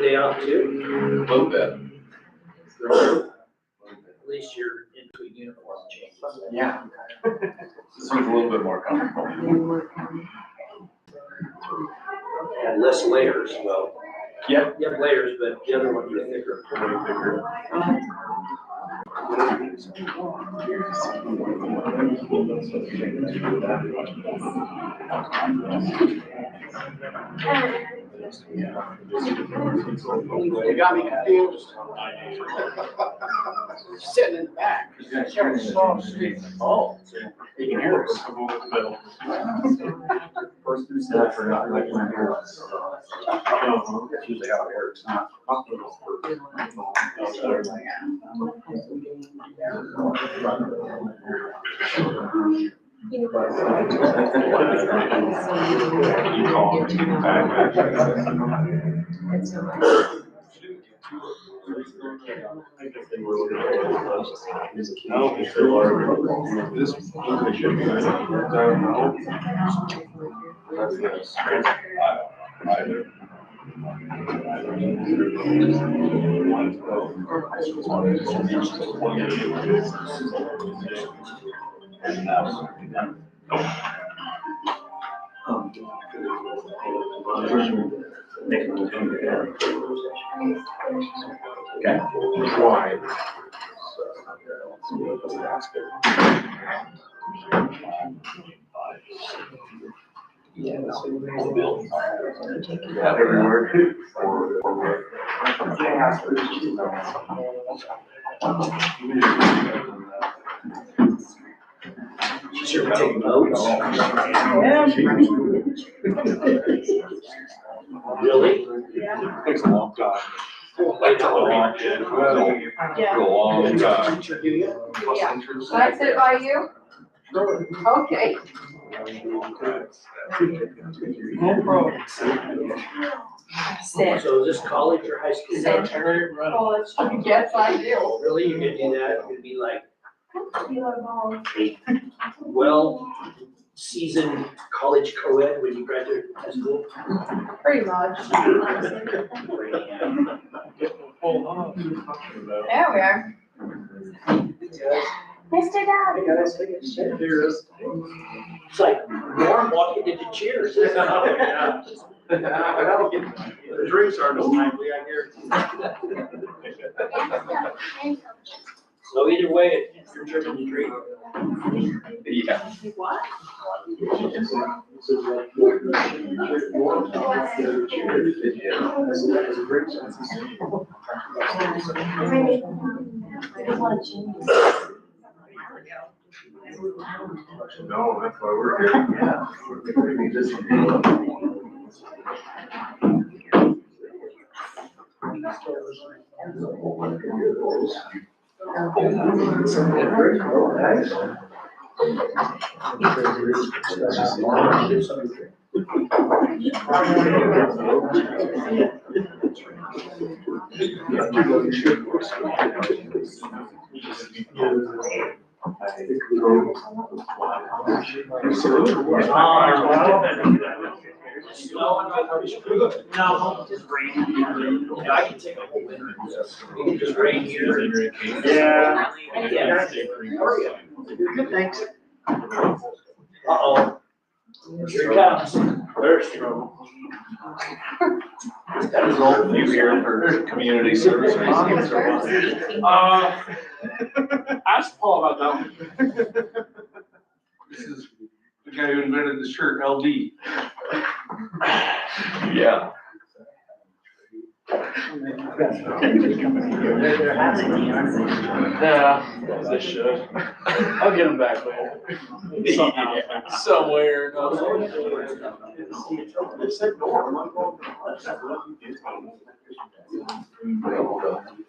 Day off too? A little bit. At least you're in between uniform changes. Yeah. This one's a little bit more comfortable. And less layers, well, Yep. you have layers, but the other ones are thicker. Way bigger. You got me confused. Sitting in the back. Oh. You can hear us. First two steps are not like my hair. It's usually how it works, not. Okay. Why? Sure, take notes. Really? Takes a long time. Like a lot. For a long time. Teacher, do you? Yeah. Should I sit by you? Okay. No problem. Sit. So is this college or high school? Center. College. Yes, I do. Really, you could do that, it could be like, well, seasoned college co-ed when you graduate high school. Pretty much. There we are. Mr. Dog. It's like Norm walking into Cheers. The drinks aren't as lively, I guarantee. So either way, you're tripping the dream. Yeah. What? No, that's why we're here. Yeah. No, just rain. Yeah, I can take a whole winter. You can just rain here. Yeah. Yeah. Good, thanks. Uh-oh. Here it comes. There's trouble. That is all you here for community service. Ask Paul about that one. This is the guy who invented the shirt, LD. Yeah. Yeah, they should. I'll get him back later. Somehow, somewhere.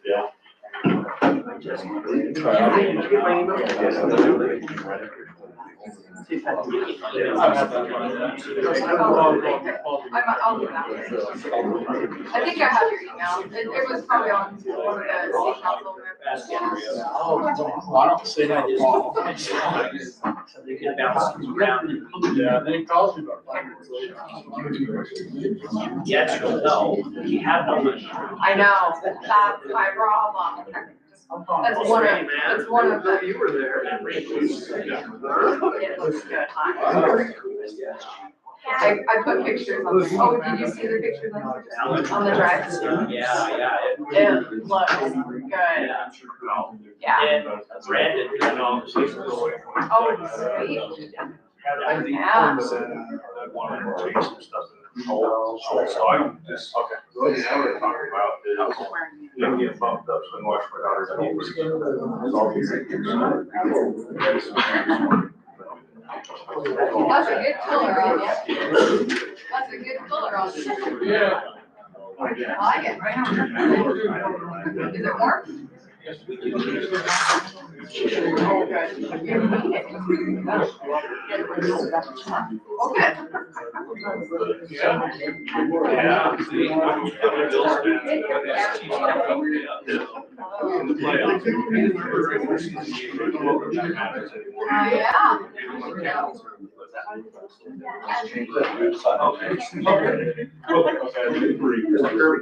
Yeah. See if I can get it. I'll do that. I think I have your email. It was probably on one of the state council members. I don't say that. So they can bounce around. Yeah, they calls me about Yeah, sure, no, you have no money. I know, that's my problem. That's one of the. You were there. It looks good, huh? I put pictures on, did you see the pictures on the drive? Yeah. It looks good, yeah. And Brandon, you know, she's Oh, sweet. I wanted to take some stuff. So I don't, just, okay. What I would talk about is, you know, get bumped up so much for daughter's neighbors. That's a good color on you. That's a good color on you. Yeah. I like it, right? Is it warm? Oh, good. You need it. Oh, good. Yeah. See, I'm Bill's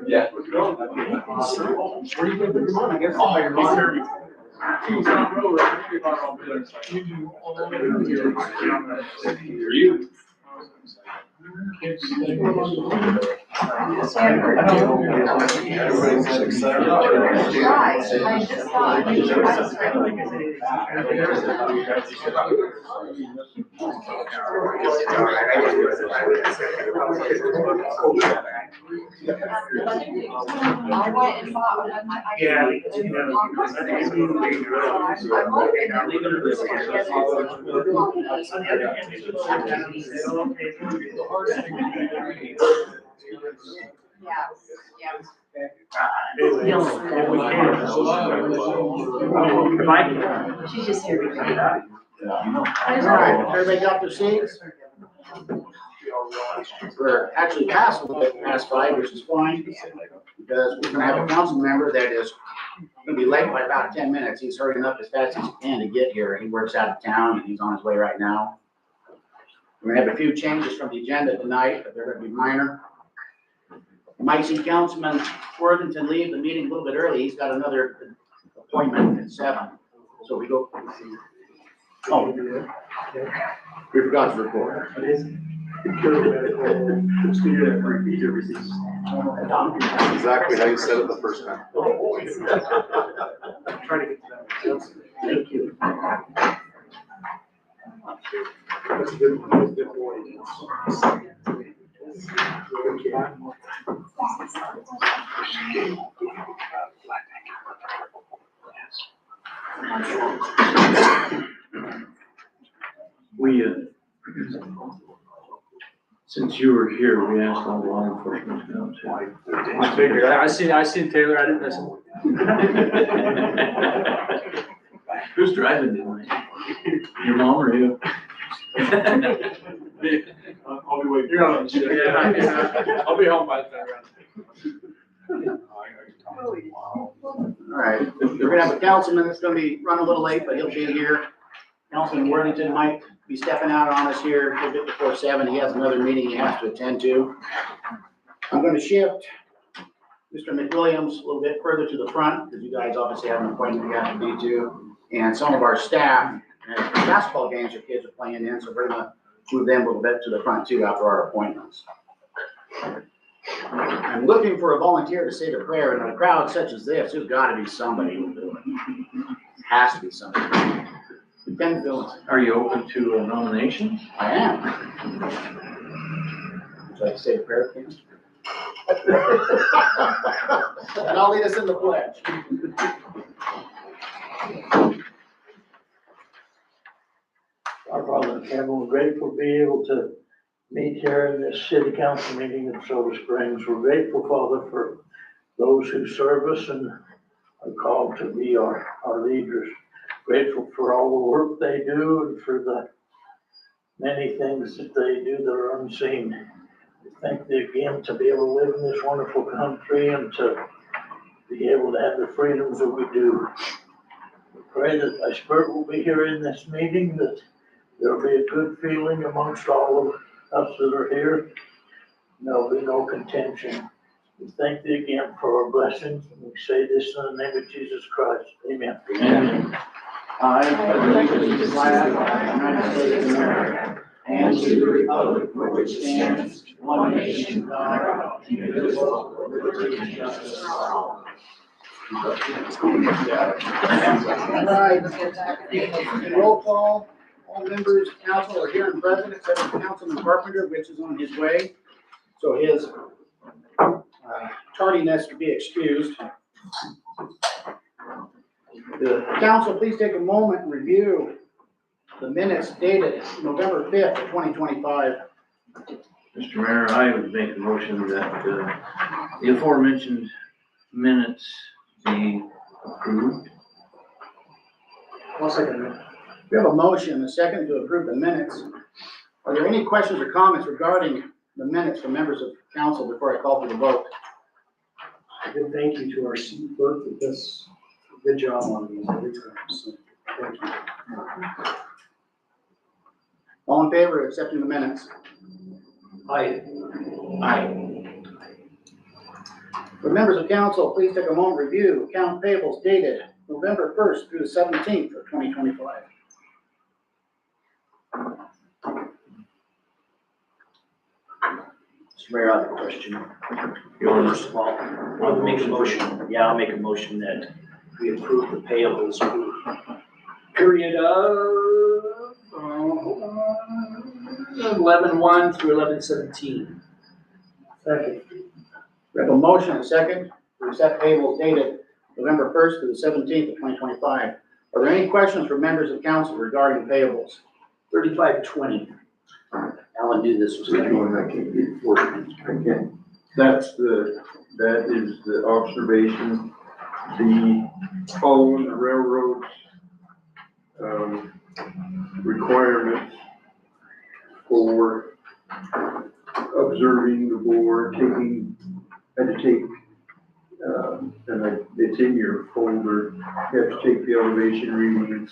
Yeah. You. Right, I just thought. I went and bought. Yeah. If I can. She's just here. All right, everybody got their seats? We're actually past a little bit past 5, which is fine, because we're gonna have a council member that is gonna be late by about 10 minutes. He's hurrying up as fast as he can to get here. He works out of town and he's on his way right now. We're gonna have a few changes from the agenda tonight, but they're gonna be minor. You might see Councilman Worthington leave the meeting a little bit early. He's got another appointment at 7. So we go. Oh, we forgot to record. Exactly how you said it the first time. Try to get to that. Thank you. We, since you were here, we asked all law enforcement to come too. I figured, I seen Taylor, I didn't miss him. Who's driving tonight? Your mom or you? I'll be waiting. You're not on shit. Yeah. I'll be home by the time. All right, we're gonna have a councilman that's gonna be running a little late, but he'll be here. Councilman Worthington might be stepping out on us here a bit before 7. He has another meeting he has to attend to. I'm gonna shift Mr. McWilliams a little bit further to the front, because you guys obviously have an appointment you have to be to. And some of our staff, basketball games your kids are playing in, so we're gonna move them a little bit to the front too after our appointments. I'm looking for a volunteer to say the prayer, and in a crowd such as this, there's gotta be somebody who'll do it. Has to be somebody. Ken Phillips. Are you open to a nomination? I am. Would you like to say the prayer, Ken? And I'll lead us in the pledge. Our Father in heaven, we're grateful to be able to meet here in this city council meeting in Silver Springs. We're grateful, Father, for those who serve us and are called to be our leaders. Grateful for all the work they do and for the many things that they do that are unseen. We thank thee again to be able to live in this wonderful country and to be able to have the freedoms that we do. We pray that thy spirit will be here in this meeting, that there'll be a good feeling amongst all of us that are here. There'll be no contention. We thank thee again for our blessings, and we say this in the name of Jesus Christ. Amen. Amen. I pledge allegiance to the flag of the United States of America and to the republic for which stands one nation, under God, indivisible, with liberty and justice for all. All right. Roll call. All members of council are here and present, except for Councilman Carpenter, which is on his way. So his tardiness to be excused. The council, please take a moment and review the minutes dated November 5th of 2025. Mr. Mayor, I would make a motion that the aforementioned minutes be approved. One second. We have a motion, a second, to approve the minutes. Are there any questions or comments regarding the minutes from members of council before I call for the vote? A good thank you to our city clerk that does a good job on these every time, so thank you. All in favor of accepting the minutes? Aye. For members of council, please take a moment to review account payables dated November 1st through the 17th of 2025. Mr. Mayor, I have a question. First of all, I'll make a motion, I'll make a motion that we approve the payables for period of 11/1 through 11/17. Second. We have a motion and a second to accept payables dated November 1st through the 17th of 2025. Are there any questions from members of council regarding payables? 3520. Alan knew this was gonna be. That is the observation, the following the railroad's, requirements for observing the bore, had to take, it's in your folder, you have to take the elevation readings,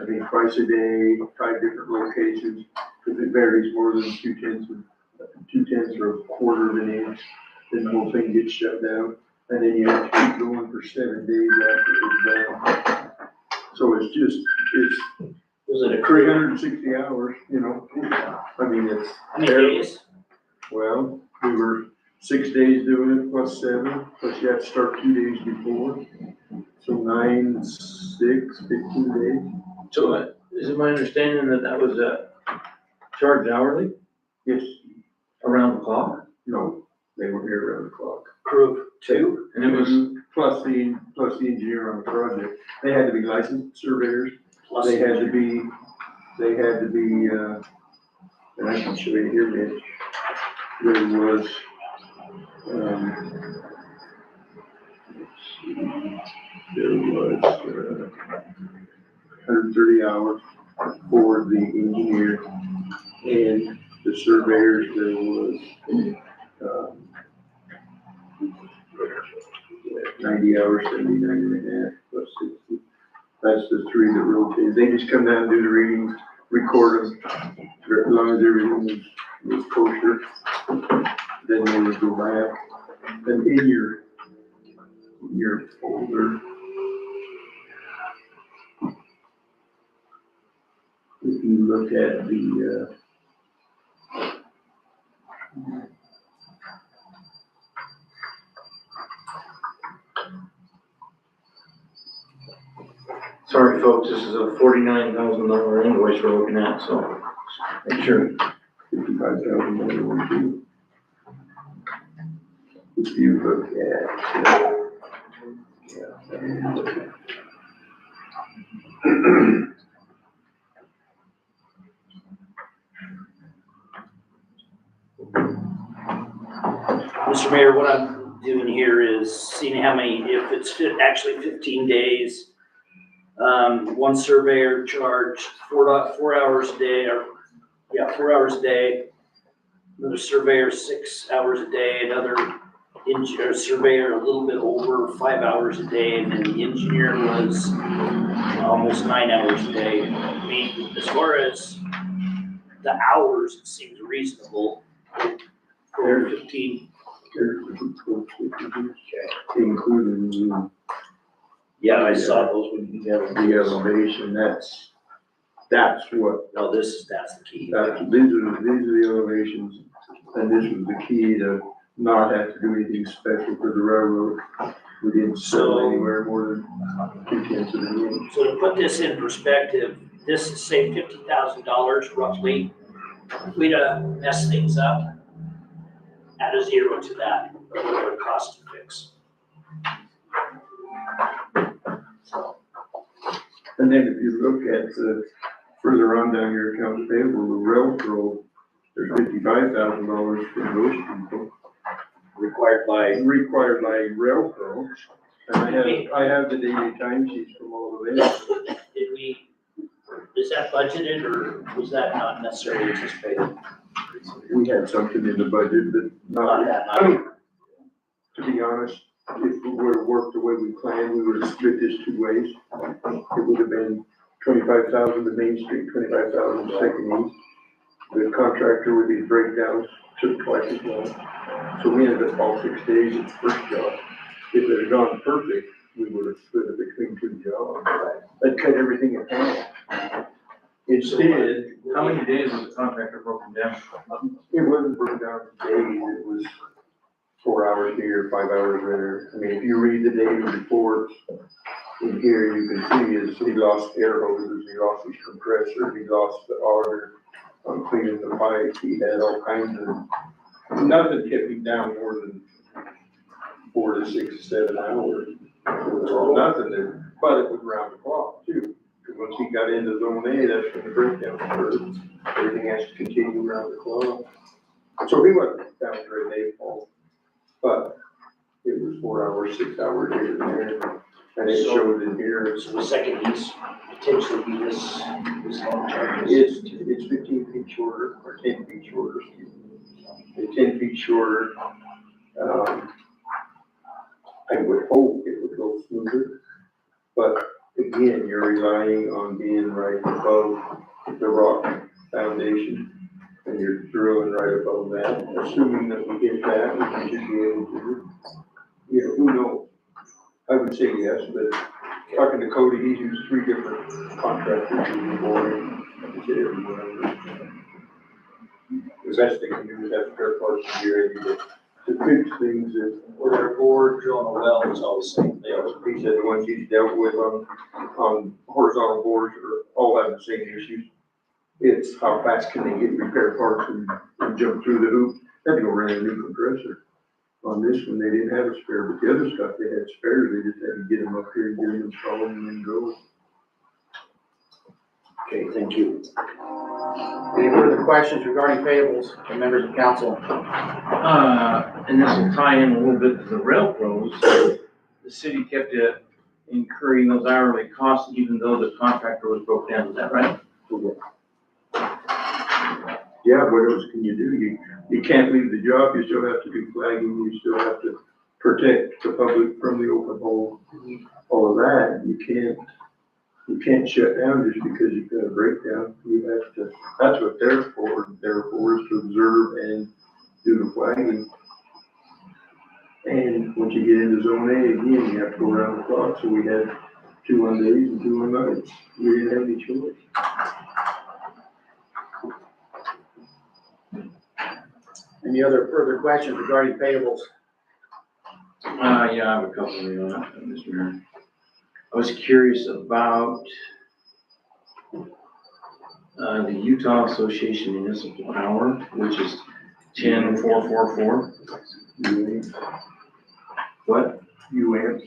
I think twice a day, 5 different locations, if it varies more than 2/10 or a quarter of an inch, then the whole thing gets shut down, and then you have to keep going for 7 days after it's done. So it's Was it a 360 hours, you know, I mean, it's. How many days? Well, we were 6 days doing it plus 7, plus you have to start 2 days before. So 9, 6, 15 days. So is it my understanding that that was charged hourly? Yes, Around the clock? no, they were here around the clock. Crew 2? And it was, Plus the engineer on the project. They had to be licensed surveyors. Plus They had to be, and I can show you here, Mitch. There was, there was 130 hours for the engineer and the surveyors. There was 90 hours, 79 and a half plus 60. That's the 3 that rotated. They just come down and do the readings, record them, as long as everything was kosher. Then they would go back. And in your folder, if you look at the, sorry folks, this is a $49,000 invoice we're looking at, so make sure. 55,000. If you look at, Mr. Mayor, what I'm doing here is seeing how many, if it's actually 15 days, one surveyor charged 4 hours a day, or Yeah, 4 hours a day. Another surveyor, 6 hours a day, another engineer, surveyor, a little bit over 5 hours a day, and then the engineer was almost 9 hours a day. I mean, as far as the hours, it seems reasonable. For 15, Including yeah, I saw those when you got the elevation, that's what, that's the key. these are the elevations, and this was the key to not have to do anything special for the railroad. We didn't sell anywhere more than 2/10 of the unit. So to put this in perspective, this is say $50,000 roughly. If we'd mess things up, add a zero to that, what it would cost to fix. And then if you look at the, further on down your accounts payable, the railroad, there's $55,000 for those people, Required by, required by railroad. And I have the daily timesheets from all of them. did we, is that budgeted or was that not necessarily anticipated? We had something in the budget, but Not not, that, I mean, to be honest, if we would have worked the way we planned, we would have split this 2 ways. It would have been 25,000 to Main Street, 25,000 to Second East. The contractor with these breakdowns took twice as long. So we ended up all 6 days at the first job. If it had gone perfect, we would have split it between 2 jobs. That cut everything in half. Instead, How many days was the contractor broken down? it wasn't broken down to days, it was 4 hours here, 5 hours there. I mean, if you read the daily reports in here, you can see is he lost air hoses, he lost his compressor, he lost the auger on cleaning the pipe, he had all kinds of, nothing kept him down more than 4 to 6, 7 hours. Nothing there, but it was round the clock too. Because once he got into zone A, that's when the breakdown occurred. Everything has to continue around the clock. So he wasn't down for a day fault, but it was 4 hours, 6 hours here and there. And it showed in here, So the second piece potentially be this long term. it's 15 feet shorter, or 10 feet shorter, excuse me. It's 10 feet shorter. I would hope it would go smoother, but again, you're relying on being right above the rock foundation, and you're drilling right above that, assuming that we get that, we should be able to, you know, who knows? I would say yes, but talking to Cody, he's used 3 different contractors before, and I said everyone. The best they can do is have spare parts and be ready to fix things that, Or board drilling a well is all the same. you know, he said the ones he's dealt with on horizontal bores are all have the same issues. It's how fast can they get repair parts and jump through the hoop. They had to go run a new compressor. On this one, they didn't have a spare, but the other stuff, they had spares, they just had to get them up here and get them installed and then go. Okay, thank you. Any further questions regarding payables from members of council? And this will tie in a little bit to the railroads. The city kept incurring those hourly costs even though the contractor was broke down, is that right? Yeah, what else can you do? You can't leave the job, you still have to do flagging, you still have to protect the public from the open hole, all of that. You can't shut down just because you've got a breakdown. You have to, that's what they're for. They're for is to observe and do the flagging. And once you get into zone A, again, you have to go around the clock. So we had 2 on days and 2 on nights. We didn't have any choice. Any other further questions regarding payables? Yeah, I have a couple of you on it, Mr. Mayor. I was curious about the Utah Association Municipal Power, which is 10444. What? UAMs.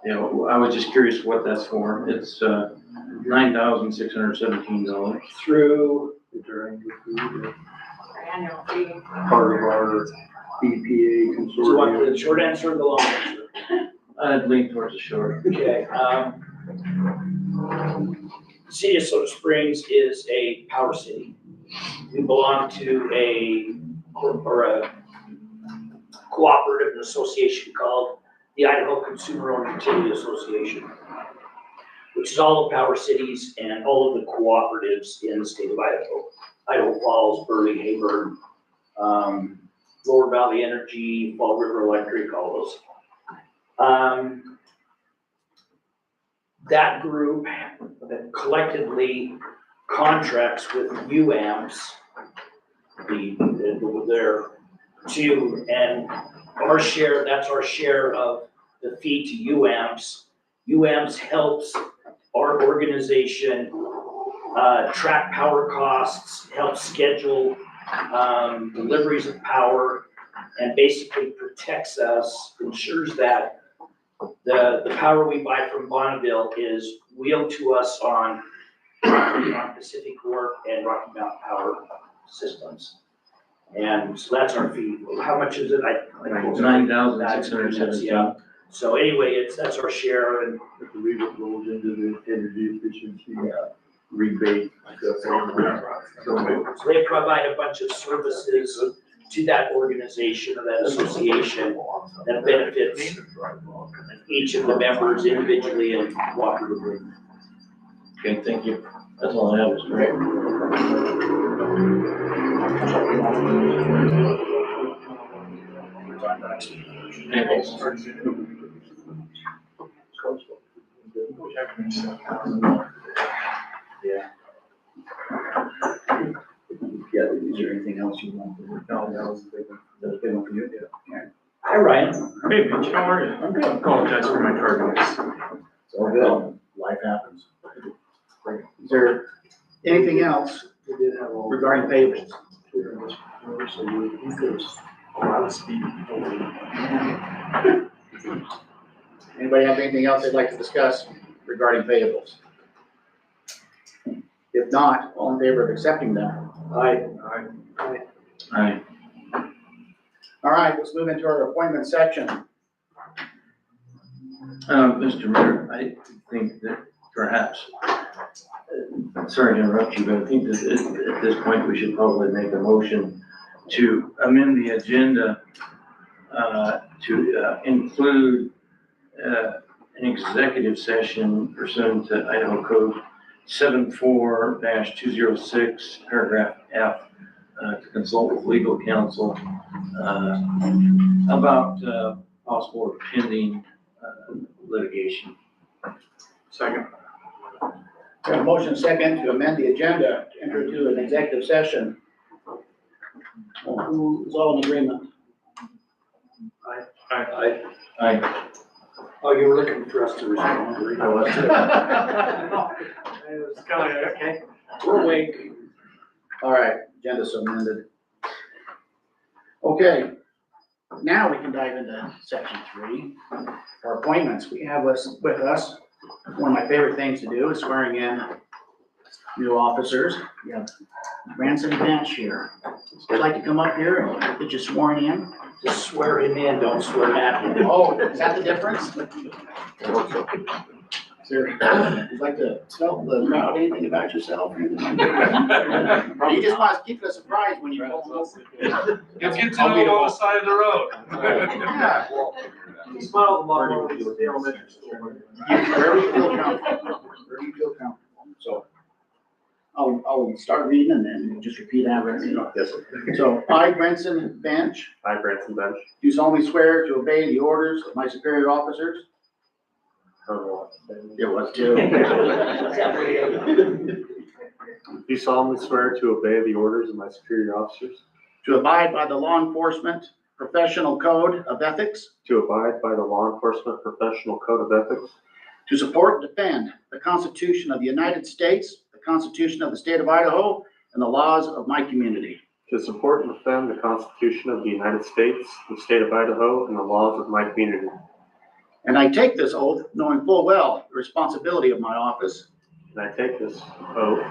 Yeah, I was just curious what that's for. It's $9,617. Through, The triangle food, Annual fee. part of our EPA do you want consortium. the short answer or the long answer? I'd lean towards the shore. Okay, The city of Soda Springs is a power city. We belong to a cooperative association called the Idaho Consumer-Owned Utility Association, which is all the power cities and all of the cooperatives in the state of Idaho. Idaho Falls, Burley, Hayburn, Lower Valley Energy, Fall River Electric, all those. That group that collectively contracts with UAMPS, their two, and our share, that's our share of the fee to UAMPS. UAMPS helps our organization track power costs, helps schedule deliveries of power, and basically protects us, ensures that the power we buy from Bonneville is wheeled to us on Pacific Work and Rocky Mountain Power systems. And so that's our fee. How much is it? $9,617. Yeah. So anyway, that's our share, and I believe it rolls into the energy efficiency rebate. so they provide a bunch of services to that organization or that association that benefits each of the members individually and cooperatively. Okay, thank you. That's all I have, Mr. Mayor. Yeah, is there anything else you want? No, that was a big one. That was a big one for you, yeah. Hi, Ryan. Hey, Mitch, how are you? I'm good. Apologize for my tardiness. It's all good. Life happens. Is there anything else regarding payables? Anybody have anything else they'd like to discuss regarding payables? If not, all in favor of accepting them? Aye. All right, let's move into our appointment section. Mr. Mayor, I think that perhaps, sorry to interrupt you, but I think that at this point, we should probably make a motion to amend the agenda to include an executive session pursuant to Idaho Code 74-206, paragraph F, to consult with legal counsel about possible or pending litigation. Second. We have a motion second to amend the agenda to enter into an executive session. Who's all in agreement? Hi. Aye. Oh, you were looking for us to respond. I was too. It was kind of, okay. We're awake. All right, agenda's amended. Okay, now we can dive into section 3, our appointments. We have with us, one of my favorite things to do is swearing in new officers. We have Branson Bench here. Would you like to come up here and get you sworn in? Just swear him in, don't swear at him. Oh, is that the difference? Sir, would you like to tell the crowd anything about yourself? Or anything like that? Or you just want to keep it a surprise when you go home? Let's get to know on the side of the road. Yeah. He smiled a lot more than he was in elementary school. Wherever you feel comfortable, wherever you feel comfortable. So I'll start reading and then just repeat after me. Yes, sir. So I, Branson Bench, I, Branson Bench. do solemnly swear to obey the orders of my superior officers. It was too. Do solemnly swear to obey the orders of my superior officers, To abide by the law enforcement professional code of ethics. to abide by the law enforcement professional code of ethics, To support and defend the Constitution of the United States, the Constitution of the State of Idaho, and the laws of my community. to support and defend the Constitution of the United States, the state of Idaho, and the laws of my community. And I take this oath knowing full well the responsibility of my office. And I take this oath.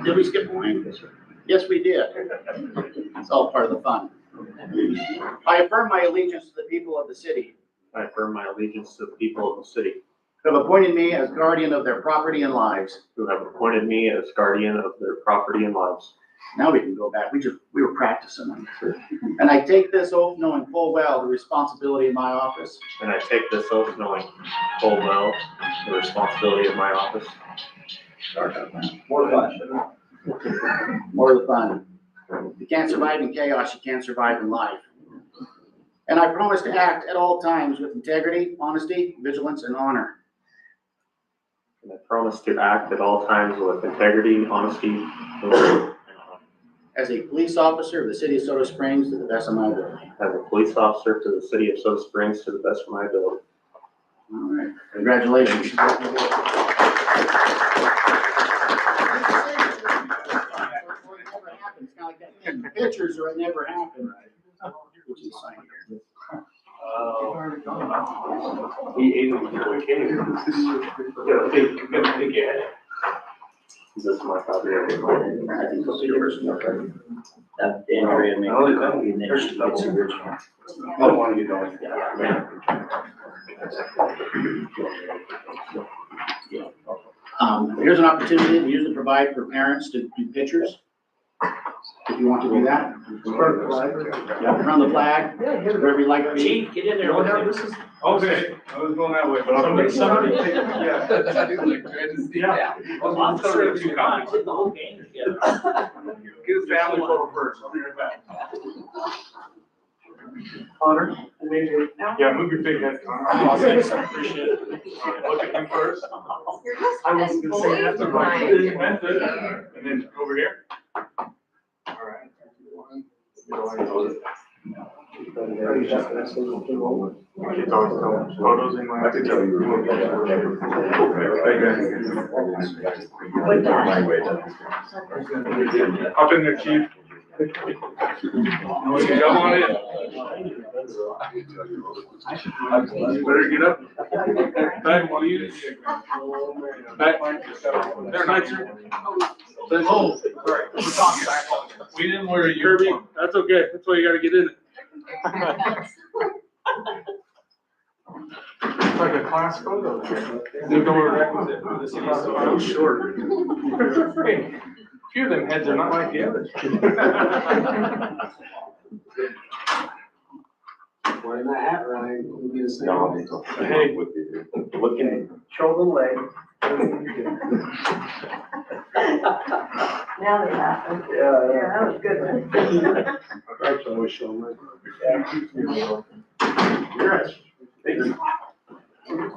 Did we skip one? Yes, sir. Yes, we did. It's all part of the fun. I affirm my allegiance to the people of the city I affirm my allegiance to the people of the city who have appointed me as guardian of their property and lives. who have appointed me as guardian of their property and lives. Now we can go back. We were practicing them. And I take this oath knowing full well the responsibility of my office. And I take this oath knowing full well the responsibility of my office. More fun. More of the fun. If you can't survive in chaos, you can't survive in life. And I promise to act at all times with integrity, honesty, vigilance, and honor. And I promise to act at all times with integrity, honesty, and honor. As a police officer of the city of Soda Springs to the best of my ability. As a police officer to the city of Soda Springs to the best of my ability. All right, congratulations. It's kind of like that thing, pictures or it never happened. Would you sign here? Is this my copy? I think this is yours. Andrea, maybe a copy, and then she gets the original. I don't want to get going. Here's an opportunity we usually provide for parents to do pictures. If you want to do that. Yeah, around the flag, wherever you like. Chief, get in there. Okay, I was going that way, but Somebody take, Yeah. I'm sorry, if you can't, take the whole game together. Get a family photo first, I'll be right back. Connor? Yeah, move your big head, Connor. Appreciate it. Look at him first. You're just I wasn't gonna say that, but I tonight. you meant it. And then over here. All right. It's always telling photos in my. I can tell you. Up in there, chief. Come on in. Better get up. Back, will you? Back. There, night, sir. Oh, Sorry. We didn't wear a uniform. That's okay. That's why you gotta get in it. It's like a class photo. They're going requisite for the city. I'm short. Few of them heads are not like the others. Wearing that hat, Ryan, will be the same. Hey, Looking. Shoulder leg. Now they happen. Yeah. Yeah, that was good. I always show my.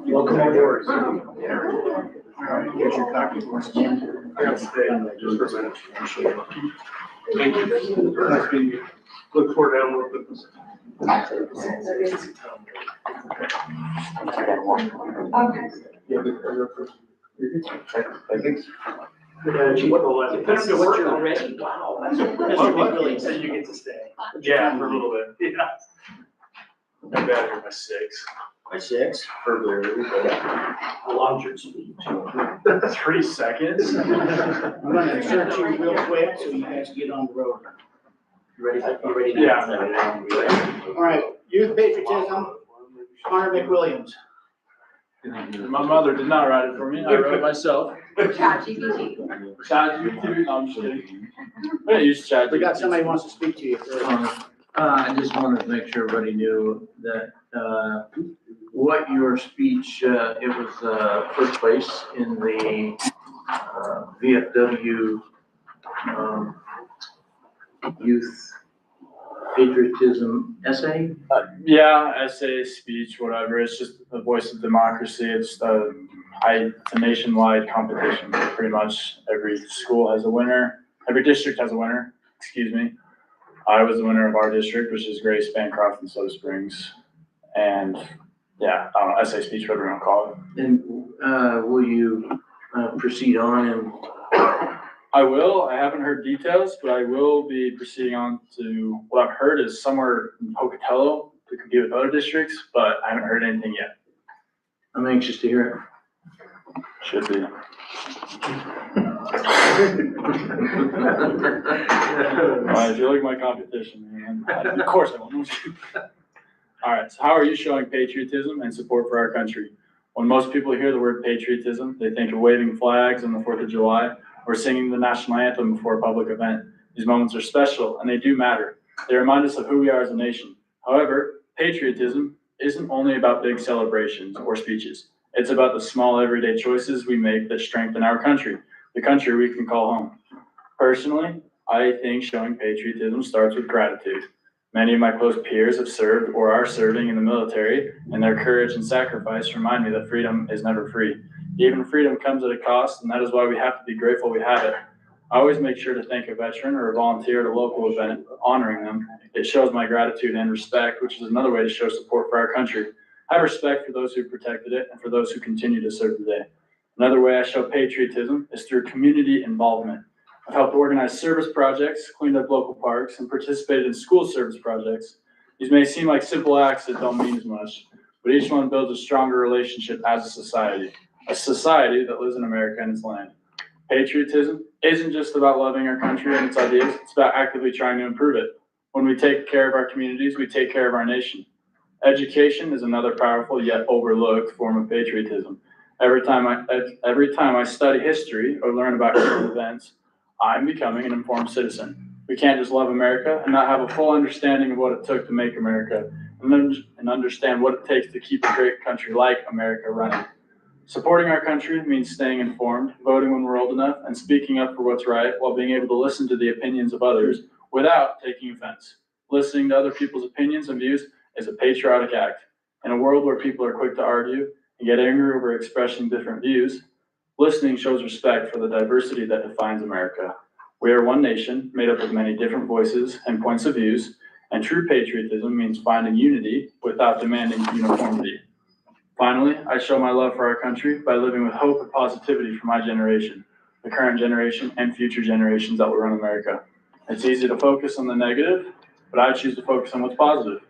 welcome aboard. Here's your copy once again. I got to stay on that just for a minute. Thank you. Nice meeting you. Look forward to working with this. I think. Chief, what's your already? Wow, that's. What really So you get to stay. Yeah, for a little bit. Yeah. I'm back here by 6. By 6. Long term speech. 3 seconds. I'm gonna insert you real quick so you guys get on the road. You ready? You ready now? Yeah. All right, youth patriotism, Connor McWilliams. My mother did not write it for me, I wrote it myself. ChatGPT. ChatGPT, no, I'm just kidding. I use ChatGPT. We got somebody who wants to speak to you first. I just wanted to make sure everybody knew that, what your speech, it was, first place in the, VFW, youth patriotism essay. Yeah, essay, speech, whatever. It's just the voice of democracy. It's it's a nationwide competition. Pretty much every school has a winner. Every district has a winner, excuse me. I was the winner of our district, which is Grace, Bancroft, and Soda Springs. And yeah, I don't know, essay, speech, whatever you want to call it. And, will you, proceed on and? I will. I haven't heard details, but I will be proceeding on to what I've heard is somewhere in Pocatello to compete with other districts, but I haven't heard anything yet. I'm anxious to hear it. Should be. If you look at my competition, man, of course I won't. All right, so how are you showing patriotism and support for our country? When most people hear the word patriotism, they think of waving flags on the 4th of July or singing the national anthem before a public event. These moments are special and they do matter. They remind us of who we are as a nation. However, patriotism isn't only about big celebrations or speeches. It's about the small everyday choices we make that strengthen our country, the country we can call home. Personally, I think showing patriotism starts with gratitude. Many of my close peers have served or are serving in the military, and their courage and sacrifice remind me that freedom is never free. Even freedom comes at a cost, and that is why we have to be grateful we have it. I always make sure to thank a veteran or a volunteer at a local event, honoring them. It shows my gratitude and respect, which is another way to show support for our country. I have respect for those who protected it and for those who continue to serve today. Another way I show patriotism is through community involvement. I've helped organize service projects, cleaned up local parks, and participated in school service projects. These may seem like simple acts that don't mean as much, but each one builds a stronger relationship as a society that lives in America and its land. Patriotism isn't just about loving our country and its ideas, it's about actively trying to improve it. When we take care of our communities, we take care of our nation. Education is another powerful yet overlooked form of patriotism. Every time I study history or learn about current events, I'm becoming an informed citizen. We can't just love America and not have a full understanding of what it took to make America and understand what it takes to keep a great country like America running. Supporting our country means staying informed, voting when we're old enough, and speaking up for what's right while being able to listen to the opinions of others without taking offense. Listening to other people's opinions and views is a patriotic act. In a world where people are quick to argue and get angry over expressing different views, listening shows respect for the diversity that defines America. We are one nation made up of many different voices and points of views, and true patriotism means finding unity without demanding uniformity. Finally, I show my love for our country by living with hope and positivity for my generation, the current generation, and future generations that will run America. It's easy to focus on the negative, but I choose to focus on what's positive.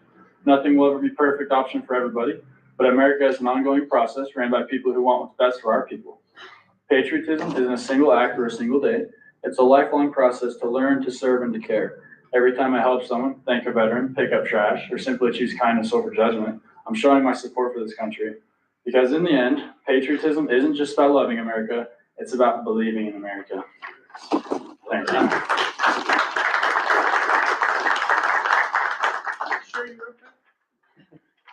Nothing will ever be a perfect option for everybody, but America is an ongoing process ran by people who want what's best for our people. Patriotism isn't a single act or a single day. It's a lifelong process to learn, to serve, and to care. Every time I help someone, thank a veteran, pick up trash, or simply choose kindness over judgment, I'm showing my support for this country. Because in the end, patriotism isn't just about loving America, it's about believing in America. Thank you.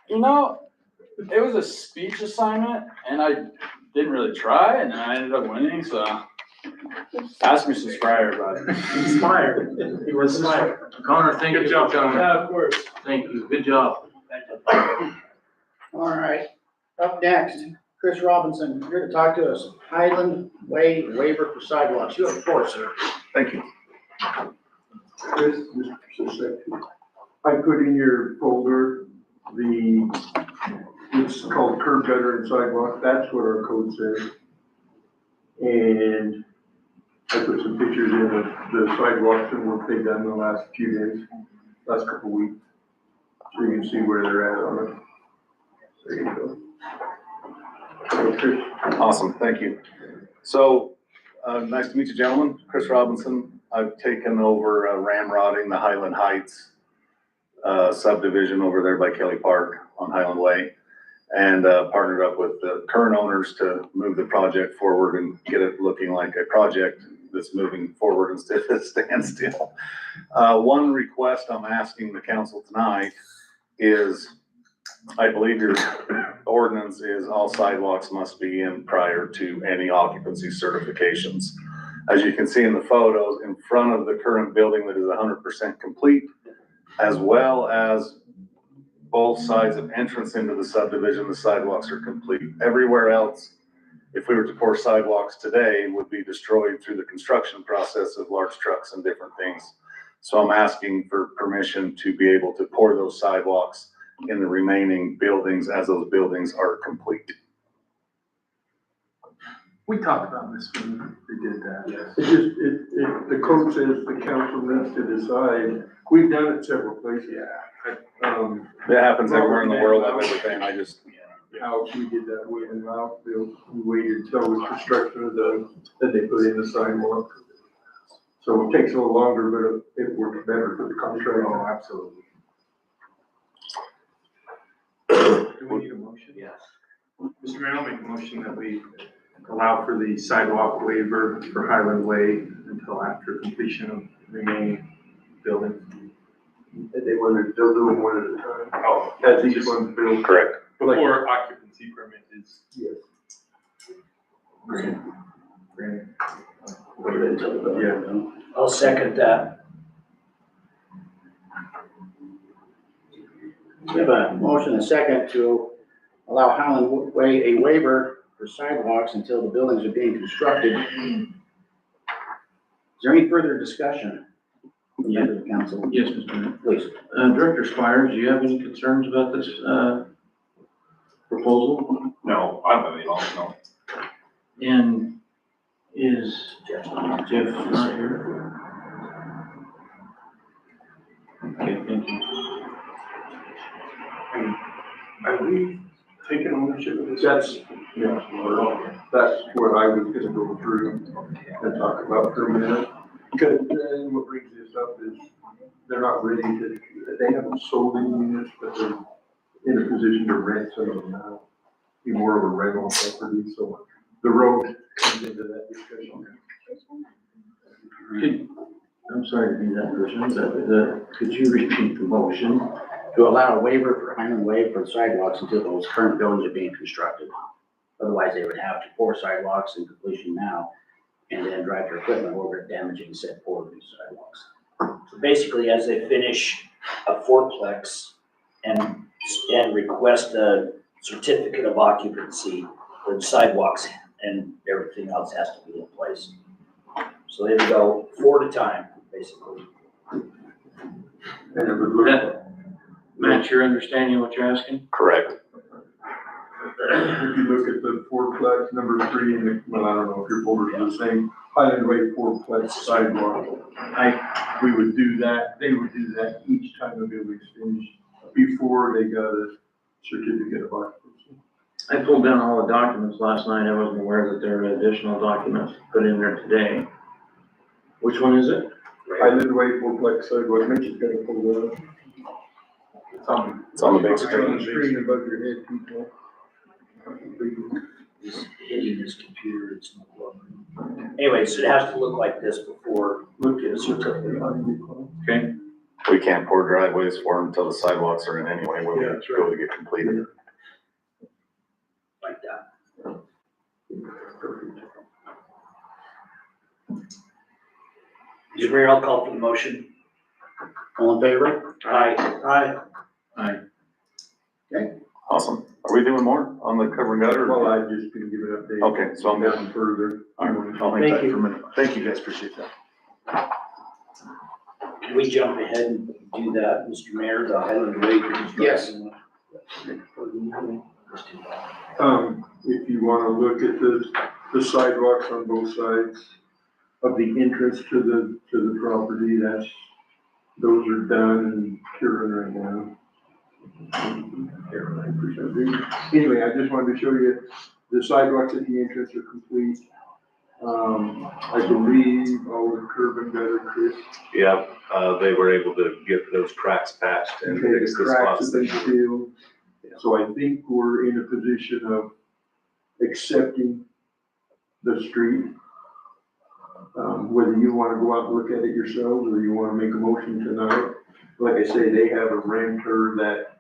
You know, it was a speech assignment, and I didn't really try, and then I ended up winning, so ask me to subscribe, everybody. Inspired. He was inspired. Connor, thank you for coming. Yeah, of course. Thank you, good job. All right, up next, Chris Robinson, here to talk to us, Highland Way waiver for sidewalks. You have the floor, sir. Thank you. Chris, just a second. I put in your folder it's called curb gutter and sidewalk. That's what our code says. And I put some pictures in of the sidewalks and work they've done in the last few days, last couple of weeks. So you can see where they're at on it. There you go. Okay. Awesome, thank you. So, nice to meet you, gentlemen. Chris Robinson. I've taken over ramrodding the Highland Heights subdivision over there by Kelly Park on Highland Way, and partnered up with the current owners to move the project forward and get it looking like a project that's moving forward instead of a standstill. One request I'm asking the council tonight is, I believe your ordinance is all sidewalks must be in prior to any occupancy certifications. As you can see in the photos, in front of the current building that is 100% complete, as well as both sides of entrance into the subdivision, the sidewalks are complete. Everywhere else, if we were to pour sidewalks today, would be destroyed through the construction process of large trucks and different things. So I'm asking for permission to be able to pour those sidewalks in the remaining buildings as those buildings are complete. We talked about this when we did that. It's just, the code says the council needs to decide. We've done it several places. It happens everywhere in the world, I've ever been. I just, How we did that way in Louisville, we waited until the construction of then they put in the sidewalk. So it takes a little longer, but it works better for the contractor. oh, absolutely. motion? Yes. Mr. Mayor, I'll make a motion that we allow for the sidewalk waiver for Highland Way until after completion of remaining buildings. They wanted, they'll do them one at a time. Oh, As each one's built. Correct. before occupancy permit is Yes. granted. Wait until the building. I'll second that. We have a motion and a second to allow Highland Way a waiver for sidewalks until the buildings are being constructed. Is there any further discussion from the members of the council? Yes, Mr. Mayor. Please. Director Squires, do you have any concerns about this, proposal? No, I don't have any, no. And is Jeff not here? Okay, thank you. Are we taking ownership of this? That's, yeah, that's what I was gonna go through and talk about for a minute. Because then what brings this up is they're not ready to, they haven't sold any units, but they're in a position to rent some of them now. Be more of a rental property, so the road comes into that discussion. I'm sorry to be that person, but, could you repeat the motion? To allow a waiver for Highland Way for sidewalks until those current buildings are being constructed. Otherwise, they would have to pour sidewalks in completion now and then drive their equipment over it, damaging said poor new sidewalks. So basically, as they finish a fourplex and request a certificate of occupancy, the sidewalks and everything else has to be in place. So they would go 4 at a time, basically. And it would look, That match your understanding of what you're asking? Correct. if you look at the fourplex, number 3, and the, well, I don't know if your folders are the same, Highland Way fourplex sidewalk. We would do that, they would do that each time the building's finished, before they got a certificate of occupancy. I pulled down all the documents last night. I wasn't aware that there were additional documents put in there today. Which one is it? Highland Way fourplex sidewalk, Mitch's got to pull that up. It's on the big It's on screen. the screen above your head, people. He's hitting his computer, it's not working. Anyways, it has to look like this before we get a certificate. Okay. We can't pour driveways for them until the sidewalks are in anyway, when we Yeah, that's go to get completed. Like that. Perfect. Mr. Mayor, I'll call for the motion. All in favor? Aye. Aye. Awesome. Are we doing more on the cover and gutter? Well, I just can give an update. Okay, so I'm good. Down further. All right, I'll make that for a minute. Thank you guys, appreciate that. Can we jump ahead and do that, Mr. Mayor, the Highland Way construction? Yes. If you wanna look at the sidewalks on both sides of the entrance to the property, those are done and curing right now. Anyway, I just wanted to show you the sidewalks at the entrance are complete. I believe all the curb and gutter, Chris. Yeah, they were able to get those cracks patched and Okay, fix the the cracks spots have been that. filled. So I think we're in a position of accepting the street. Whether you wanna go out and look at it yourselves, or you wanna make a motion tonight. Like I say, they have a renter that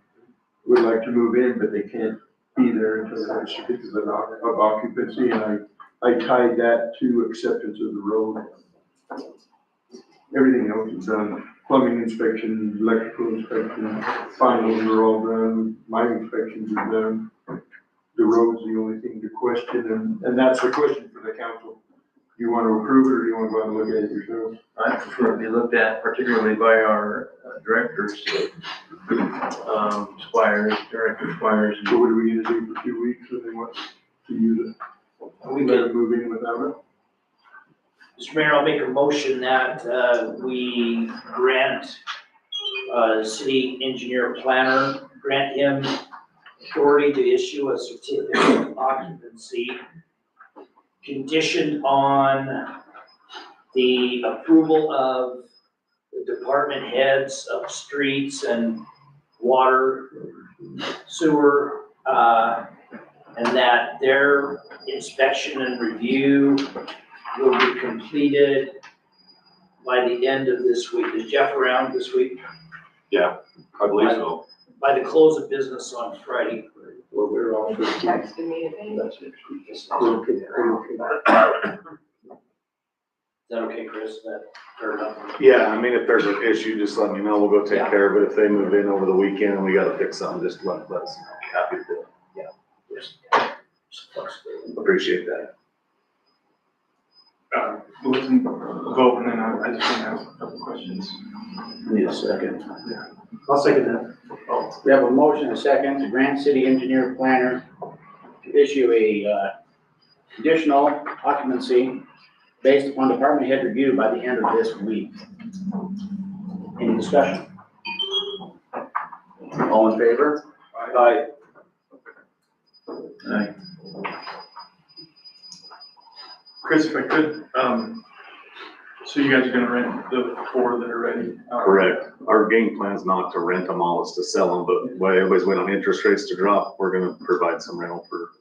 would like to move in, but they can't be there until they have a certificate of occupancy, and I tied that to acceptance of the road. Everything else is done, plumbing inspection, electrical inspection, finals are all done, my inspections are done. The road's the only thing to question, and that's the question for the council. Do you want to approve it, or do you want to go out and look at it yourself? I prefer to be looked at particularly by our directors, Director Squires. So what are we gonna do for 2 weeks, if they want to use it? We let them move in without it? Mr. Mayor, I'll make a motion that, we grant, city engineer planner, grant him authority to issue a certificate of occupancy conditioned on the approval of the department heads of streets and water, sewer, And that their inspection and review will be completed by the end of this week. Is Jeff around this week? Yeah, I believe so. By the close of business on Friday. Well, we're all. He texted me today. That's next week. Okay. Is that okay, Chris? Is that fair enough? Yeah, I mean, if there's an issue, just let me know, we'll go take Yeah. care of it. If they move in over the weekend and we gotta fix something, just let us know. Happy to do it. Just flexibility. Appreciate that. Wilson, vote, and then I just want to ask a couple questions. Need a second. I'll second that. We have a motion and a second to grant city engineer planner to issue a conditional occupancy based upon department head review by the end of this week. Any discussion? All in favor? Aye. Aye. Chris, if I could, so you guys are gonna rent the 4 that are ready? Correct. Our game plan's not to rent them all, it's to sell them, but while everybody's waiting on interest rates to drop, we're gonna provide some rental for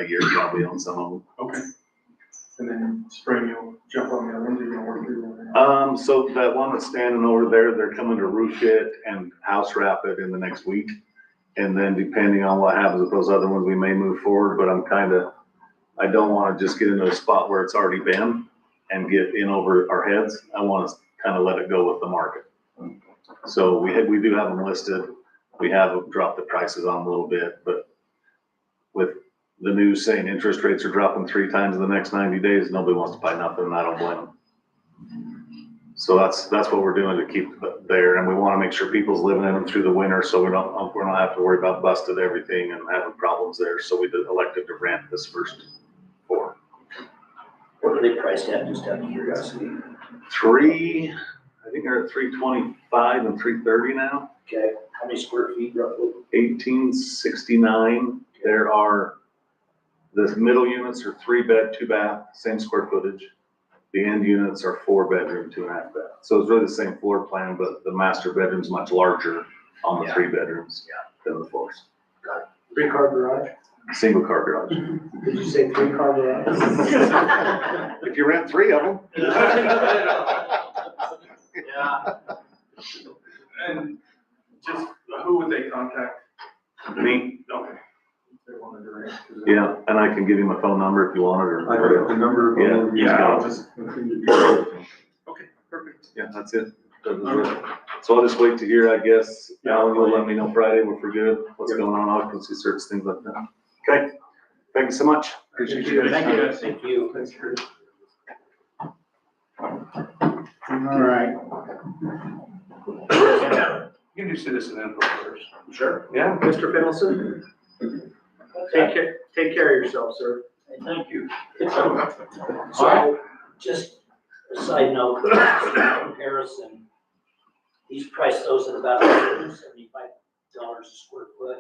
a year probably on some of them. Okay. And then spring you'll jump on the other ones, you're gonna work through them? So that one that's standing over there, they're coming to roof it and house wrap it in the next week. And then depending on what happens with those other ones, we may move forward, but I don't wanna just get into a spot where it's already been and get in over our heads. I wanna kinda let it go with the market. So we do have them listed. We have dropped the prices on them a little bit, but with the news saying interest rates are dropping 3 times in the next 90 days, nobody wants to buy nothing, and I don't blame them. So that's what we're doing to keep it there, and we wanna make sure people's living in them through the winter, so we don't have to worry about busted everything and having problems there, so we elected to rent this first 4. What are they priced at, just out of curiosity? I think they're at 325 and 330 now. Okay, how many square feet roughly? 1869, the middle units are 3 bed, 2 bath, same square footage. The end units are 4 bedroom, 2.5 bath. So it's really the same floor plan, but the master bedroom's much larger on the 3 bedrooms than the 4s. 3-car garage? Single car garage. Did you say 3-car garage? If you rent 3 of them. Yeah. And just, who would they contact? Me, Okay. If they wanted to rent. 'Cause yeah, and I can give you my phone number if you want it, or I got the number. Yeah, I'll just, Okay. okay, perfect. yeah, that's it. So I'll just wait to hear, I guess. Alan, you'll let me know Friday if we're good, what's going on, occupancy search, things like that. Okay, thank you so much. Appreciate you guys. Thank you, guys. Thank you. Thanks, Chris. All right. You can do citizen input first. Sure. Yeah. Mr. Fennelson? Take care of yourself, sir. Thank you. So, just a side note, comparison, he's priced those at about $175 a square foot.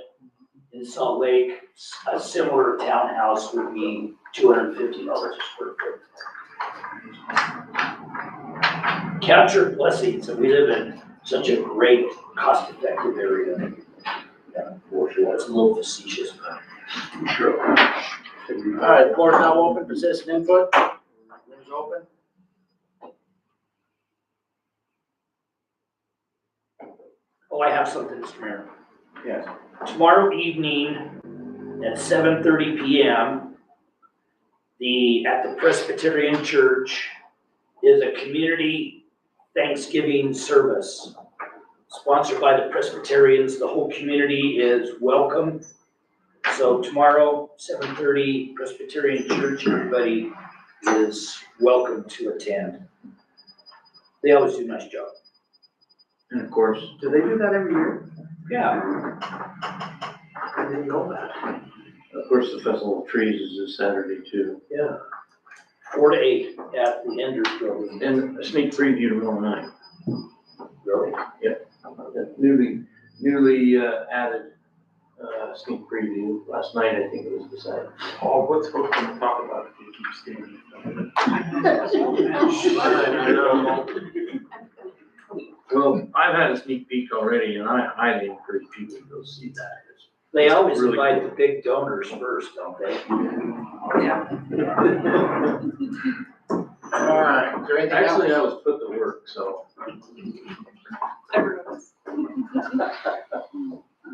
In Salt Lake, a similar townhouse would be $250 a square foot. Count your blessings that we live in such a great, cost-effective area. Yeah, for sure. That's a little facetious, but. Sure. All right, the floor is now open for citizen input. Floor is open. Oh, I have something, Mr. Mayor. Yes. Tomorrow evening at 7:30 PM, at the Presbyterian Church is a community Thanksgiving service sponsored by the Presbyterians. The whole community is welcome. So tomorrow, 7:30, Presbyterian Church, everybody is welcome to attend. They always do a nice job. And of course, Do they do that every year? Yeah. I didn't know that. of course, the Festival of Trees is this Saturday too. Yeah. 4 to 8 at the Enders Building. And a sneak preview tomorrow night. Really? That newly added sneak preview. Last night, I think it was decided. Paul, what's supposed to talk about if you keep standing? Well, I've had a sneak peek already, and I highly encourage people to go see that. It's They always Really invite cool. the big donors first, don't they? Yeah. All right, is there anything else? Actually, I was put to work, so. Everyone's.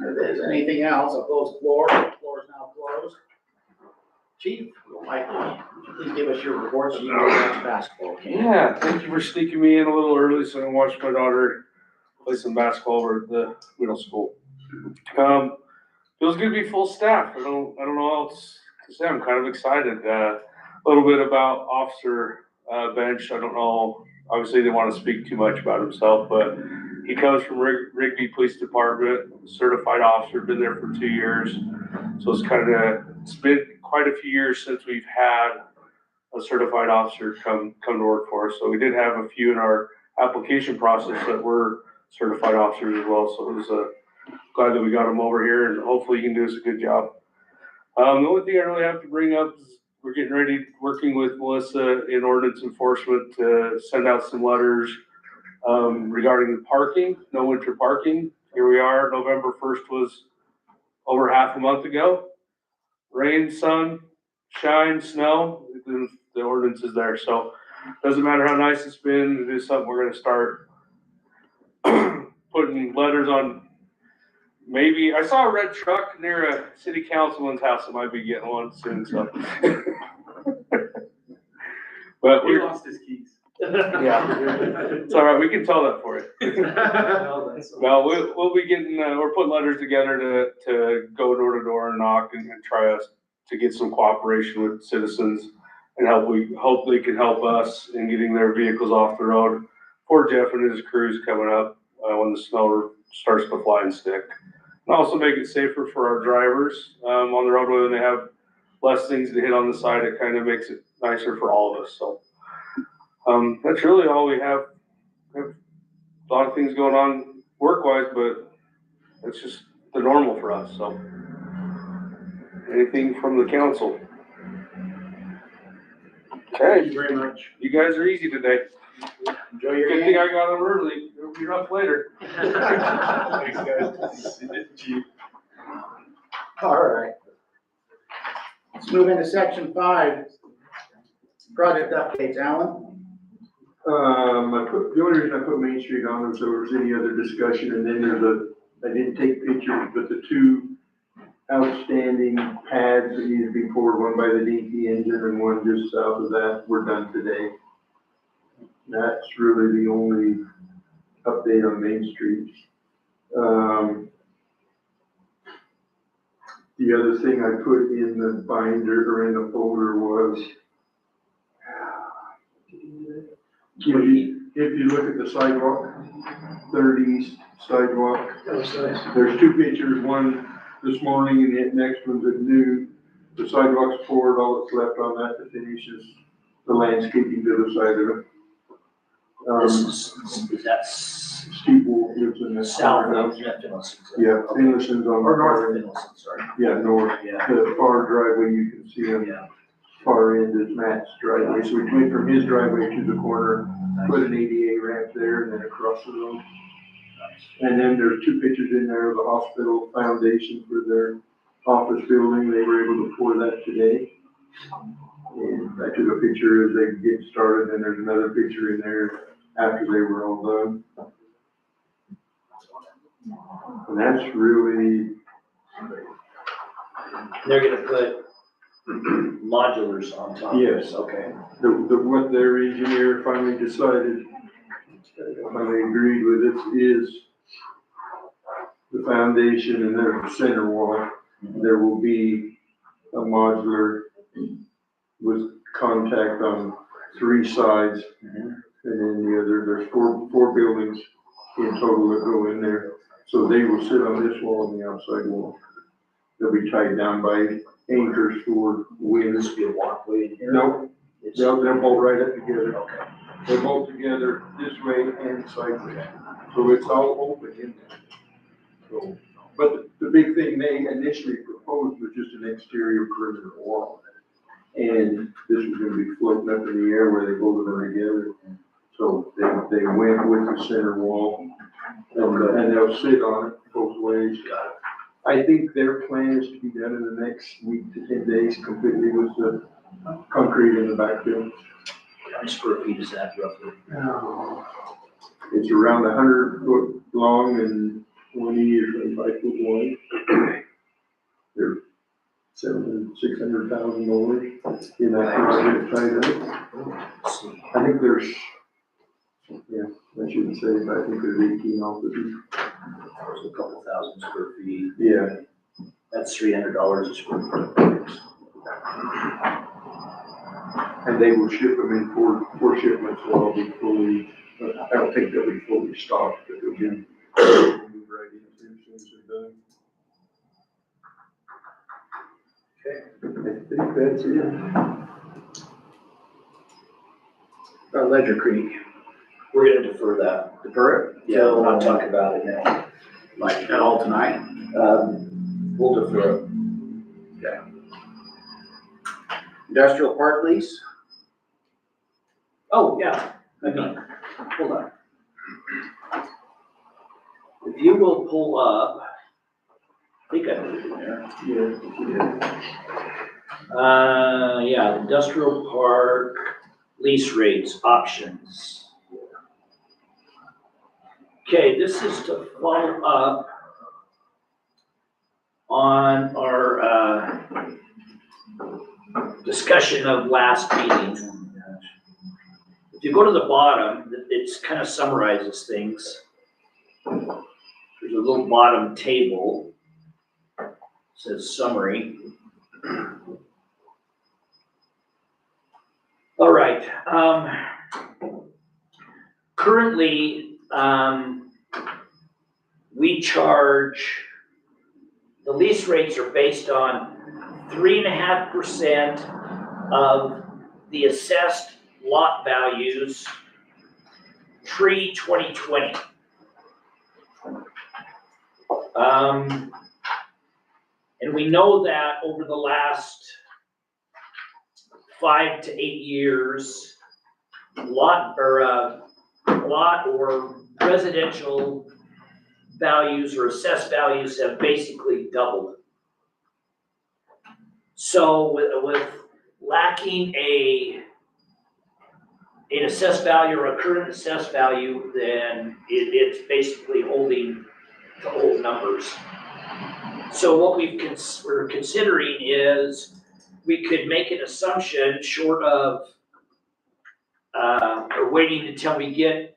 If there's anything else, I'll close the floor. The floor is now closed. Chief, Michael, please give us your report so you can watch basketball game. Yeah, thank you for sneaking me in a little early so I can watch my daughter play some basketball over at the middle school. Feels good to be full staff. I don't know what else to say. I'm kind of excited. A little bit about Officer Bench. I don't know. Obviously, they want to speak too much about himself, but he comes from Rigby Police Department, certified officer, been there for 2 years. So it's been quite a few years since we've had a certified officer come to work for us. So we did have a few in our application process that were certified officers as well. So it was glad that we got him over here, and hopefully he can do us a good job. The only thing I really have to bring up is we're getting ready, working with Melissa in ordinance enforcement to send out some letters regarding the parking, no winter parking. Here we are, November 1st was over half a month ago. Rain, sun, shine, snow, the ordinance is there. So doesn't matter how nice it's been, it is something we're gonna start putting letters on. Maybe, I saw a red truck near a city councilman's house. I might be getting one soon, so. But He we're, lost his keys. yeah, it's all right. We can tell that for you. No, we'll be getting, we're putting letters together to go door to door and knock and try to get some cooperation with citizens and hope they can help us in getting their vehicles off the road for Jeff and his crews coming up when the snow starts to fly and stick. And also make it safer for our drivers on the roadway when they have less things to hit on the side. It kind of makes it nicer for all of us. So that's really all we have. We have a lot of things going on work-wise, but it's just the normal for us. So anything from the council? Okay. Thank you very much. You guys are easy today. Enjoy your Good thing game. I got them early. It'll be rough later. Thanks, guys. Chief. All right. Let's move into section 5. Project updates, Alan. The only reason I put Main Street on was there was any other discussion, and then I didn't take pictures, but the 2 outstanding pads that need to be poured, one by the DP engine and one just south of that, were done today. That's really the only update on Main Street. The other thing I put in the binder or in the folder was, if you look at the sidewalk, 3rd East sidewalk, there's 2 pictures, one this morning and the next one's at noon. The sidewalk's poured, all that's left on that to finish is the landscaping to the side of it. Is that Steve Wolf lives in the south of house. Finlayson? Yeah, Finlayson's on the Or north far of end. Finlayson, sorry. Yeah, north. Yeah. The far driveway, you can see on Yeah. far end is Matt's driveway. So we went from his driveway to the corner, put an ADA ramp there and then across the road. And then there's 2 pictures in there of the hospital foundation for their office building. They were able to pour that today. And I took a picture as they get started, and there's another picture in there after they were all done. And that's really, They're gonna put modulars on top. Yes. Okay. what their engineer finally decided, finally agreed with it, is the foundation and their center wall. There will be a modular with contact on 3 sides. And then the other, there's four buildings in total that go in there. So they will sit on this wall and the outside wall. They'll be tied down by anchors for wind. This will be a walkway in here? Nope, they'll bolt right up together. Okay. They're both together this way and sideways. So it's all open in there. So, but the big thing they initially proposed was just an exterior perimeter wall. And this was gonna be floating up in the air where they bolted them together. So they went with the center wall and they'll sit on it both ways. I think their plan is to be done in the next week to 10 days completely with the concrete in the backfill. How many square feet is that roughly? It's around 100 foot long and 20 or 25 foot wide. They're $600,000 in that project tied up. I think there's, yeah, I shouldn't say, but I think there's 18 offices. There's a couple thousand square feet. Yeah. That's $300 a square foot. And they will ship them in four shipments, so I'll be fully, I don't think they'll be fully stocked, but they'll be move right in as soon as they're done. Okay. I think that's it. Ledger Creek, We're gonna defer that. defer it? Yeah, we're not talking about it now. Like, at all tonight? We'll defer it. Industrial park lease? Oh, yeah, I mean, hold on. If you will pull up, I think I put it in there. Yeah, industrial park, lease rates, options. Okay, this is to follow up on our, discussion of last meeting. If you go to the bottom, it kind of summarizes things. There's a little bottom table, it says summary. All right, currently, we charge, the lease rates are based on 3.5% of the assessed lot values pre-2020. And we know that over the last 5 to 8 years, lot or residential values or assessed values have basically doubled. So with lacking an assessed value or a current assessed value, then it's basically holding to old numbers. So what we're considering is we could make an assumption short of or waiting until we get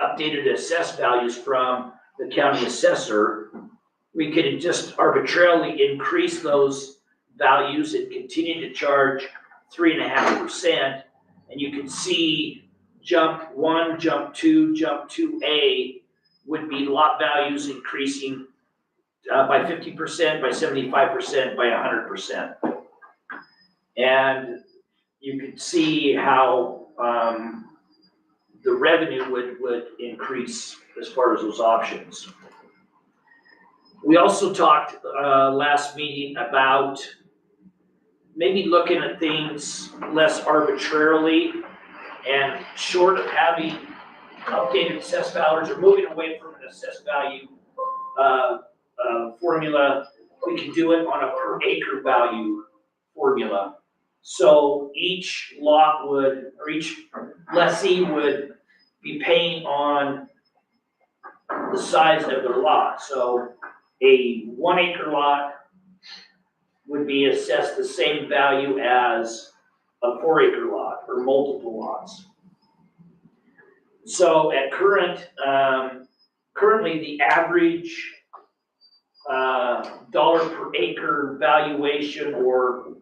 updated assessed values from the county assessor. We could just arbitrarily increase those values and continue to charge 3.5%. And you can see jump 1, jump 2, jump 2A would be lot values increasing by 50%, by 75%, by 100%. And you can see how the revenue would increase as far as those options. We also talked last meeting about maybe looking at things less arbitrarily and short of having updated assessed values or moving away from an assessed value formula, we could do it on a per acre value formula. So each lot would, or each lessee would be paying on the size of their lot. So a 1 acre lot would be assessed the same value as a 4 acre lot or multiple lots. So at currently the average dollar per acre valuation or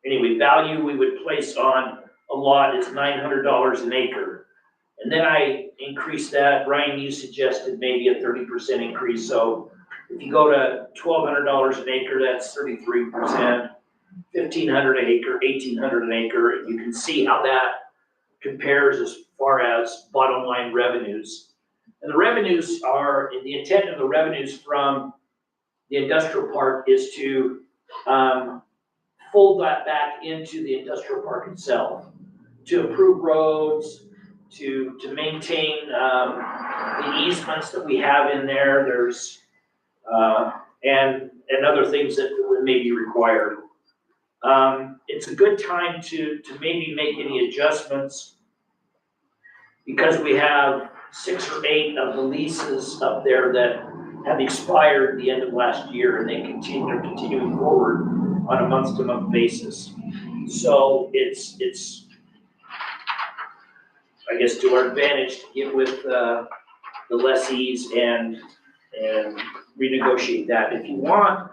anyway, value we would place on a lot is $900 an acre. And then I increased that, Ryan, you suggested maybe a 30% increase. So if you go to $1,200 an acre, that's 33%, $1,500 an acre, $1,800 an acre. And you can see how that compares as far as bottom line revenues. And the revenues are, the intent of the revenues from the industrial park is to fold that back into the industrial park itself, to improve roads, to maintain the easements that we have in there. There's and other things that may be required. It's a good time to maybe make any adjustments because we have 6 or 8 of the leases up there that have expired at the end of last year, and they're continuing forward on a month-to-month basis. So it's, I guess, to our advantage to get with the lessees and renegotiate that. If you want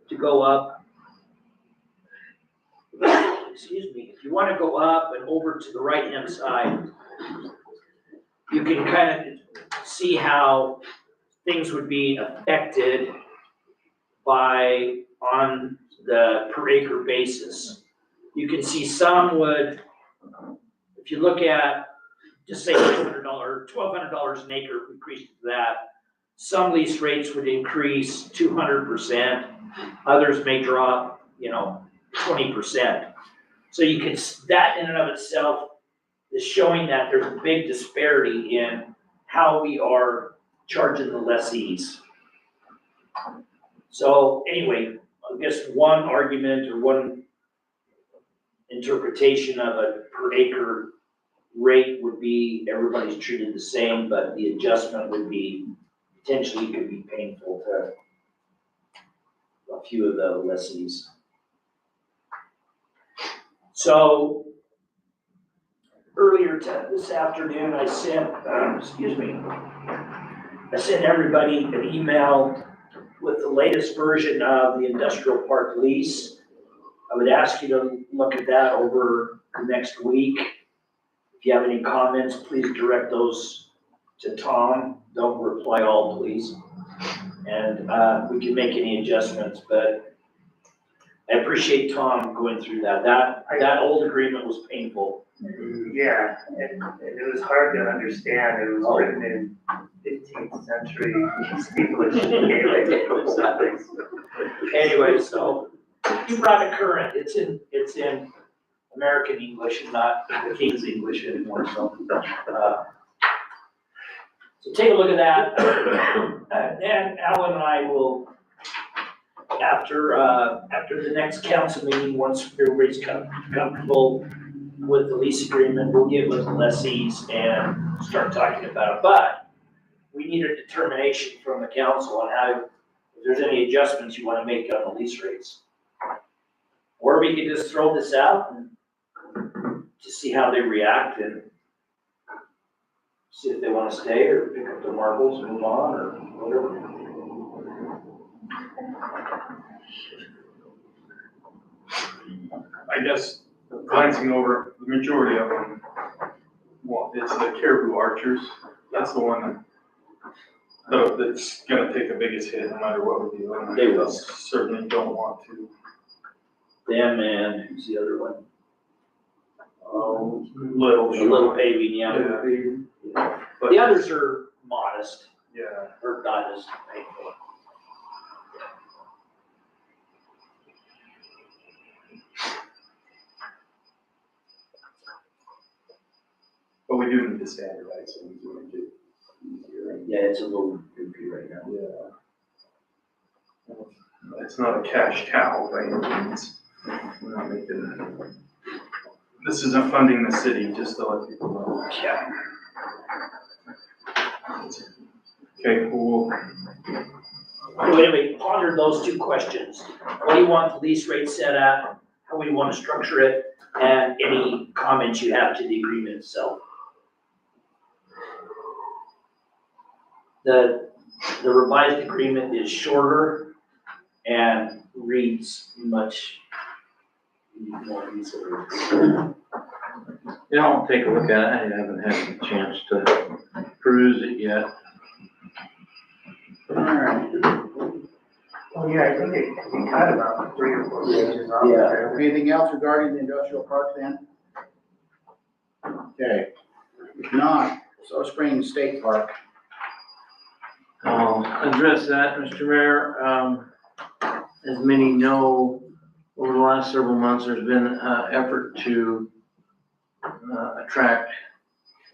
to go up, excuse me, if you want to go up and over to the right-hand side, you can kind of see how things would be affected on the per acre basis. You can see some would, if you look at, just say $1,200 an acre, if we increase that, some lease rates would increase 200%, others may drop, 20%. So you can, that in and of itself is showing that there's a big disparity in how we are charging the lessees. So anyway, I guess one argument or one interpretation of a per acre rate would be everybody's treated the same, but the adjustment would be potentially could be painful to a few of the lessees. So earlier this afternoon, I sent, I sent everybody an email with the latest version of the industrial park lease. I would ask you to look at that over the next week. If you have any comments, please direct those to Tom. Don't reply all, please. And we can make any adjustments, but I appreciate Tom going through that. That old agreement was painful. Yeah, and it was hard to understand. It was written in 15th century English. Anyway, so you brought it current. It's in American English and not the King's English anymore, so. So take a look at that. And Alan and I will, after the next council meeting, once everybody's comfortable with the lease agreement, we'll get with the lessees and start talking about it. But we need a determination from the council on how, if there's any adjustments you want to make on the lease rates. Or we can just throw this out and just see how they react and see if they want to stay or pick up their marbles and move on or whatever. I guess glancing over the majority of them, well, it's the Caribou Archers. That's the one that's gonna take the biggest hit no matter what we do. And They will. I certainly don't want to. Them and who's the other one? Oh, Little paving, yeah. Yeah. But The others are modest, yeah, or not as painful. but we do need to standardize it. We do make it easier. Yeah, it's a little goofy right now. Yeah. It's not a cash cow by any means. We're not making, this isn't funding the city, just to let people know. Yeah. Okay, cool. So anyway, ponder those two questions. What do you want the lease rate set at? How do you want to structure it? And any comments you have to the agreement itself. The revised agreement is shorter and reads much more easily. Yeah, I'll take a look at it. I haven't had a chance to peruse it yet. Alright, Oh, yeah, I think it cut about 3 or 4 pages off there. anything else regarding the industrial park then? Okay, if not, Soda Springs State Park. I'll address that, Mr. Mayor. As many know, over the last several months, there's been an effort to attract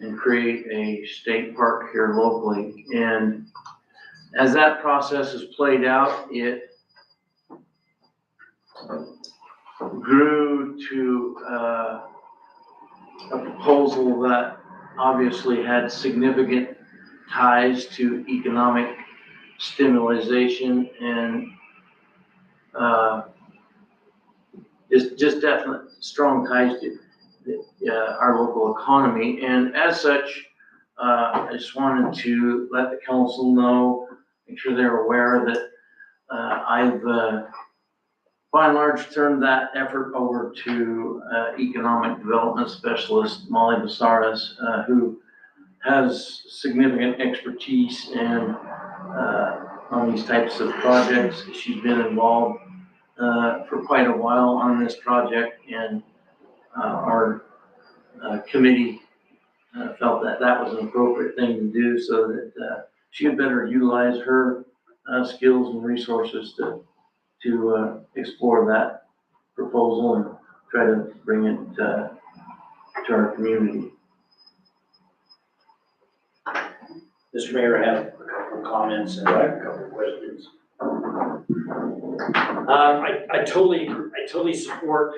and create a state park here locally. And as that process has played out, it grew to a proposal that obviously had significant ties to economic stimulation and just definite strong ties to our local economy. And as such, I just wanted to let the council know, make sure they're aware that I've by and large turned that effort over to economic development specialist Molly Basaras, who has significant expertise in on these types of projects. She's been involved for quite a while on this project, and our committee felt that that was an appropriate thing to do, so that she had better utilize her skills and resources to explore that proposal and try to bring it to our community. Mr. Mayor, I have a couple of comments and a couple of questions. I totally support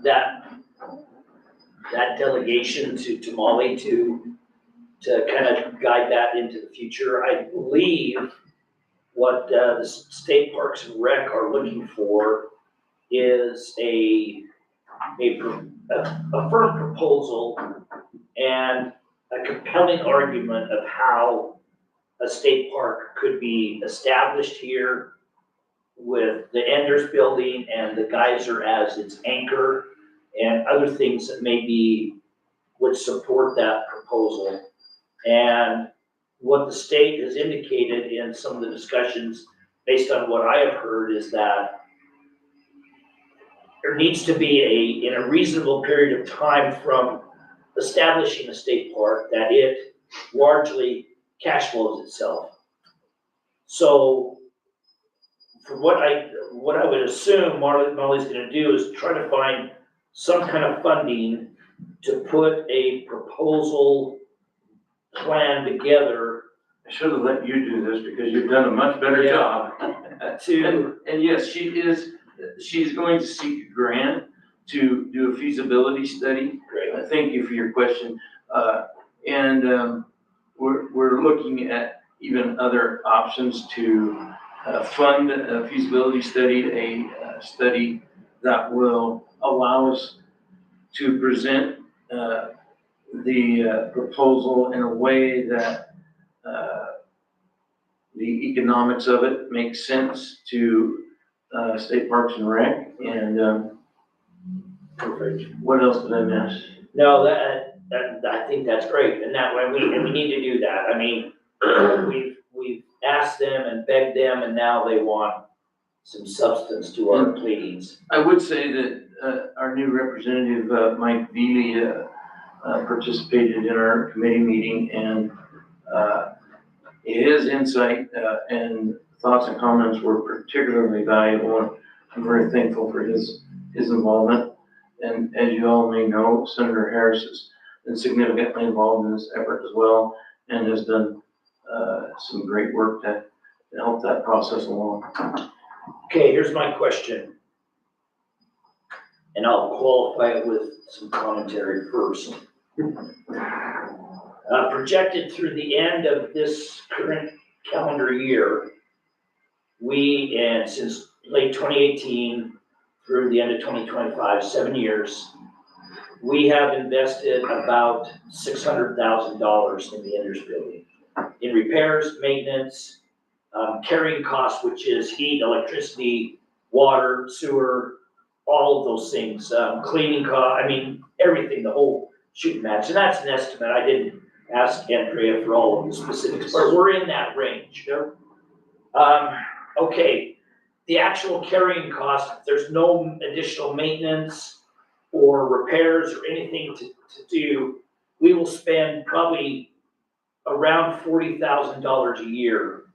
that delegation to Molly to kind of guide that into the future. I believe what the State Parks and Rec are looking for is a firm proposal and a compelling argument of how a state park could be established here with the Enders Building and the Geyser as its anchor and other things that would support that proposal. And what the state has indicated in some of the discussions, based on what I have heard, is that there needs to be in a reasonable period of time from establishing a state park, that it largely cash flows itself. So from what I would assume Molly's gonna do is try to find some kind of funding to put a proposal plan together. I should have let you do this because you've done a much better job. And yes, she's going to seek a grant to do a feasibility study. Great. Thank you for your question. We're looking at even other options to fund a feasibility study, a study that will allow us to present the proposal in a way that the economics of it makes sense to State Parks and Rec. And Perfect. what else did I miss? No, that I think that's great, and that way we need to do that. I mean, we've asked them and begged them, and now they want some substance to our pleadings. I would say that our new representative, Mike Veely, participated in our committee meeting, and his insight and thoughts and comments were particularly valuable, and I'm very thankful for his involvement. And as you all may know, Senator Harris has been significantly involved in this effort as well, and has done some great work to help that process along. Okay, here's my question, and I'll qualify it with some commentary first. Projected through the end of this current calendar year, and since late 2018 through the end of 2025, 7 years, we have invested about $600,000 in the Enders Building, in repairs, maintenance, carrying costs, which is heat, electricity, water, sewer, all of those things, cleaning cost, I mean, everything, the whole shooting match. And that's an estimate. I didn't ask Andrea for all of the specifics, but we're in that range. Okay, the actual carrying cost, if there's no additional maintenance or repairs or anything to do, we will spend probably around $40,000 a year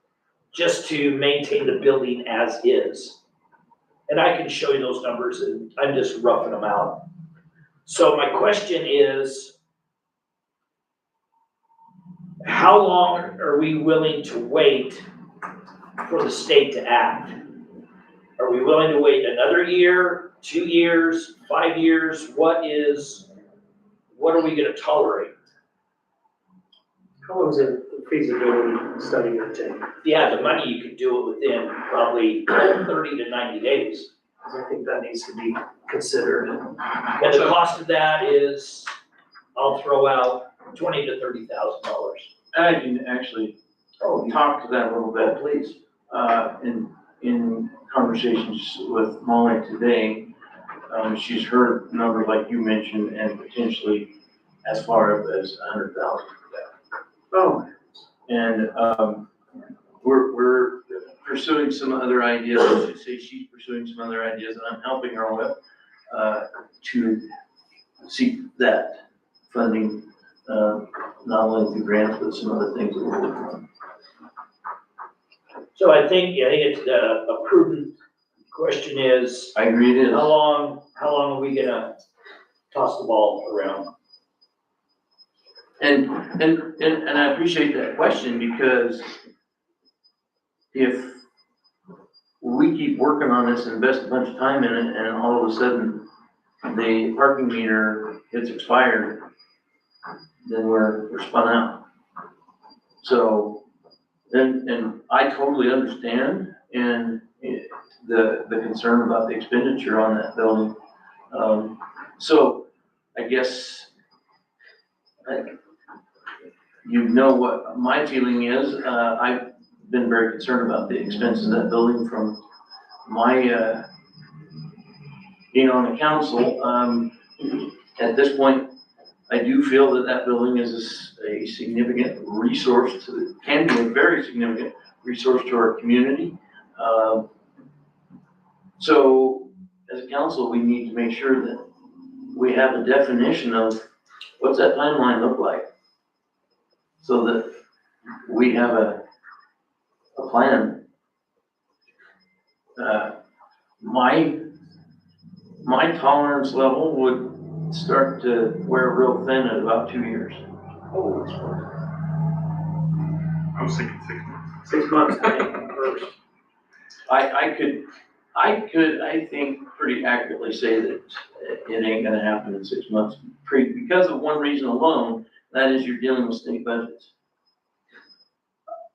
just to maintain the building as is. And I can show you those numbers, and I'm just roughing them out. So my question is, how long are we willing to wait for the state to act. Are we willing to wait another year, 2 years, 5 years? What are we gonna tolerate? How long is a feasibility study gonna take? If you have the money, you could do it within probably 30 to 90 days. Because I think that needs to be considered. And the cost of that is, I'll throw out $20,000 to $30,000. I can actually talk to that a little bit, please. In conversations with Molly today, she's heard numbers like you mentioned and potentially as far up as 100,000 for that. Oh. And, we're pursuing some other ideas, I should say she's pursuing some other ideas that I'm helping her with, to seek that funding, not only through grants, but some other things that we're working on. So I think it's a prudent question is, I agree it is. how long are we gonna toss the ball around? And I appreciate that question because if we keep working on this and invest a bunch of time in it and all of a sudden the parking meter gets expired, then we're spun out. So, and I totally understand and the concern about the expenditure on that building. So I guess, you know what my feeling is. I've been very concerned about the expenses of that building from my, being on the council. At this point, I do feel that that building is a significant resource can be a very significant resource to our community. So as a council, we need to make sure that we have a definition of what's that timeline look like, so that we have a plan. My tolerance level would start to wear real thin at about 2 years. I was thinking 6 months. 6 months, I think, first. I think pretty accurately say that it ain't gonna happen in 6 months. Because of one reason alone, that is you're dealing with state budgets.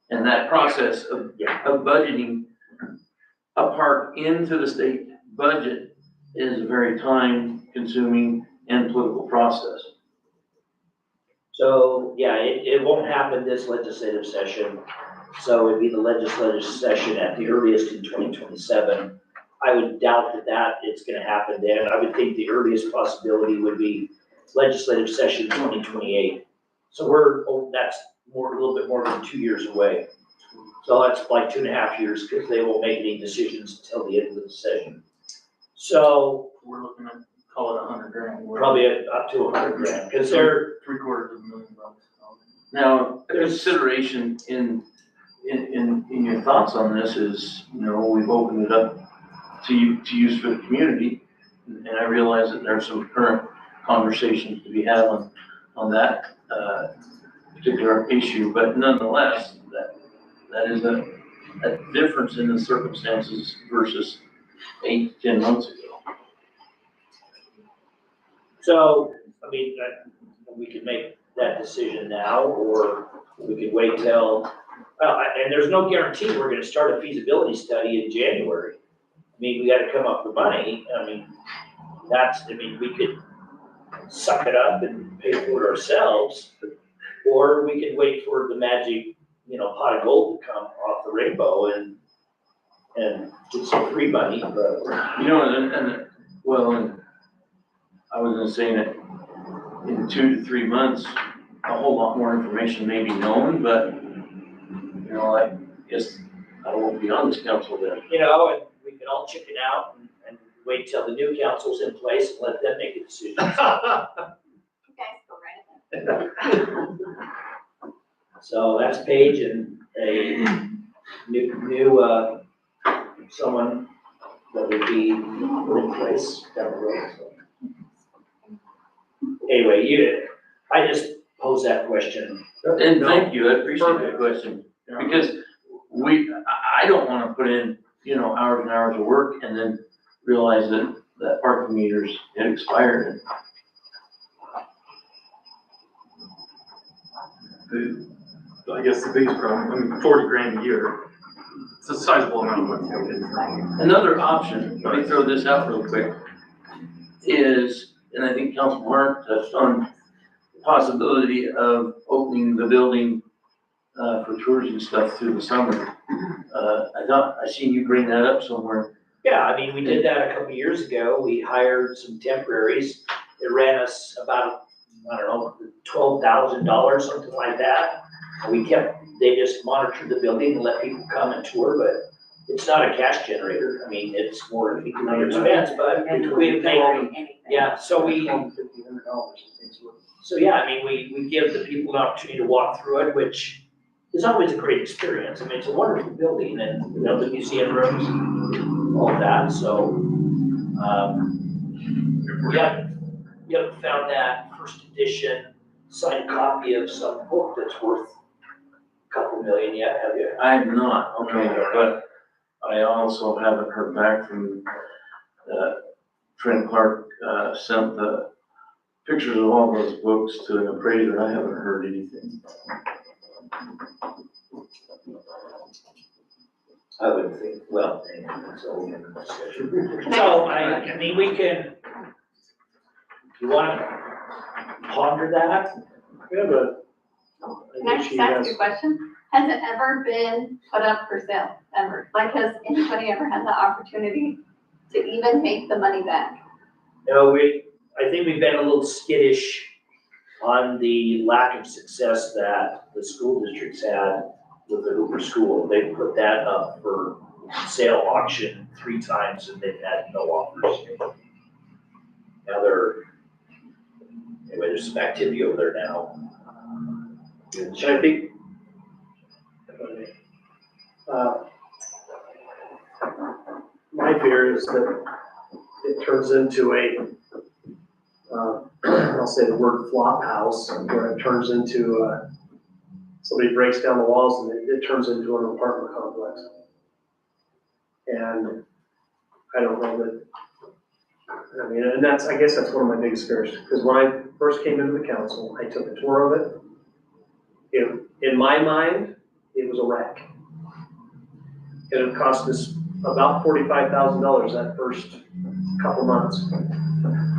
And that process of budgeting a part into the state budget is a very time-consuming and political process. So, yeah, it won't happen this legislative session. So it'd be the legislative session at the earliest in 2027. I would doubt that it's gonna happen then. I would think the earliest possibility would be legislative session 2028. So that's a little bit more than 2 years away. So that's like 2.5 years, because they won't make any decisions until the end of the session. So We're looking at, call it $100,000. probably up to $100,000, because they're, $750,000. Now, a consideration in your thoughts on this is, we've opened it up to use for the community. And I realize that there's some current conversations to be had on that particular issue, but nonetheless, that is a difference in the circumstances versus 8 to 10 months ago. so, I mean, we could make that decision now, or we could wait till, and there's no guarantee we're gonna start a feasibility study in January. I mean, we gotta come up with money. We could suck it up and pay for it ourselves, or we could wait for the magic, pot of gold to come off the rainbow and get some free money, but. And I was gonna say that in 2 to 3 months, a whole lot more information may be known, but, I guess I won't be on this council then. And we can all chicken out and wait till the new council's in place and let them make a decision. So that's Paige and a new someone that would be put in place down the road. So. Anyway, I just posed that question. And thank you, I appreciate that question, because I don't wanna put in, hours and hours of work and then realize that parking meters had expired. I guess the biggest problem, 40 grand a year, it's a sizable amount of money. Another option, let me throw this out real quick, is, and I think Councilman Hart touched on the possibility of opening the building for tours and stuff through the summer. I seen you bring that up somewhere. Yeah, I mean, we did that a couple years ago. We hired some temporaries. It ran us about, $12,000, something like that. And they just monitored the building and let people come and tour, but it's not a cash generator. I mean, it's more of an economic expense, but we pay, yeah, so yeah, I mean, we give the people an opportunity to walk through it, which is always a great experience. I mean, it's a wonderful building and, the museum rooms, all of that, so, you haven't found that first edition signed copy of some book that's worth a couple million yet, have you? I have not, okay, but I also haven't heard back from, Trent Clark, sent the pictures of all those books to an appraiser. I haven't heard anything. I would think, well, so, I mean, we can, you wanna ponder that? We have a. Can I just ask you a question? Has it ever been put up for sale, ever? Like, has anybody ever had the opportunity to even make the money back? No, I think we've been a little skittish on the lack of success that the school districts had with the Hooper School. They put that up for sale auction 3 times and they've had no offers. Now anyway, there's some activity over there now. And I think, my fear is that it turns into I'll say the word flop house, where it turns into, somebody breaks down the walls and it turns into an apartment complex. And I don't know that, I mean, and I guess that's one of my biggest fears, because when I first came into the council, I took a tour of it. In my mind, it was a wreck. It had cost us about $45,000 that first couple months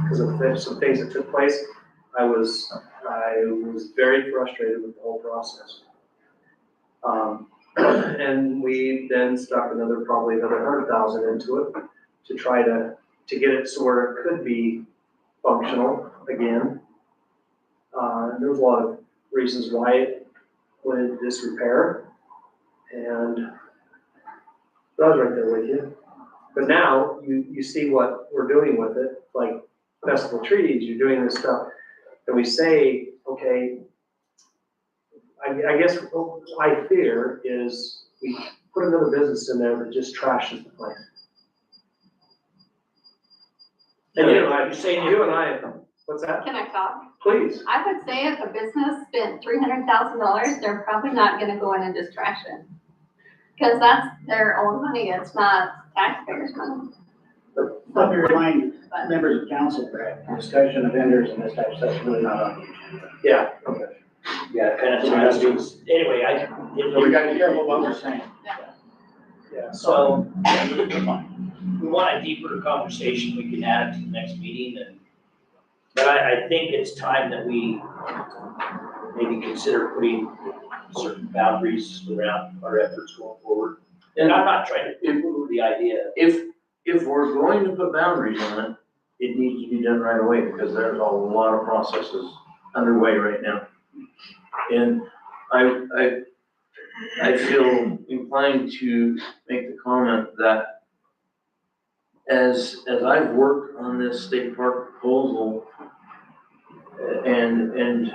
because of some things that took place. I was very frustrated with the whole process. And we then stuck probably another 100,000 into it to try to get it so where it could be functional again. There was a lot of reasons why it went into disrepair, but I was right there with you. But now you see what we're doing with it, like Festival Trees, you're doing this stuff, and we say, okay, I guess what I fear is we put another business in there that just trashes the place. And you and I, what's that? Can I talk? Please. I would say if a business spent $300,000, they're probably not gonna go in and just trash it. Cause that's their own money, it's not taxpayers' money. Let me remind members of council that discussion of vendors and this type of stuff is really not on the agenda. Yeah. Yeah, kind of ties anyway, So we gotta be careful what we're saying. Yeah. So, we want a deeper conversation, we can add it to the next meeting, but I think it's time that we maybe consider putting certain boundaries around our efforts going forward. And I'm not trying to improve the idea. If we're going to put boundaries on it, it needs to be done right away because there's a lot of processes underway right now. And I feel inclined to make the comment that as I've worked on this state park proposal and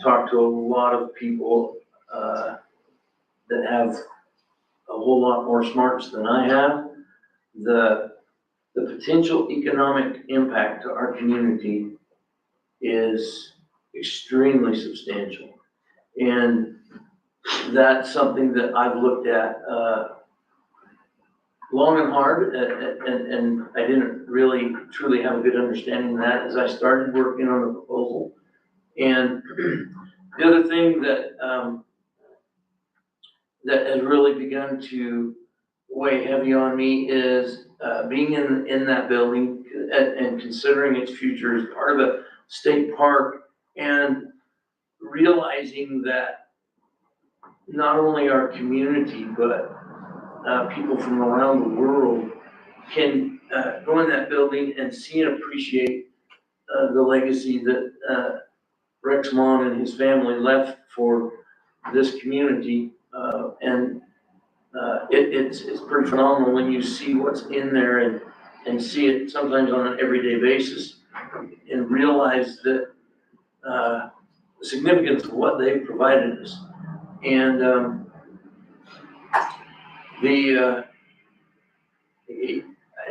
talked to a lot of people that have a whole lot more smarts than I have, the potential economic impact to our community is extremely substantial. And that's something that I've looked at, long and hard, and I didn't really truly have a good understanding of that as I started working on the proposal. And the other thing that, that has really begun to weigh heavy on me is, being in that building and considering its future as part of a state park, and realizing that not only our community, but people from around the world can go in that building and see and appreciate the legacy that Rex Mon and his family left for this community. And it's pretty phenomenal when you see what's in there and see it sometimes on an everyday basis, and realize that the significance of what they've provided us. And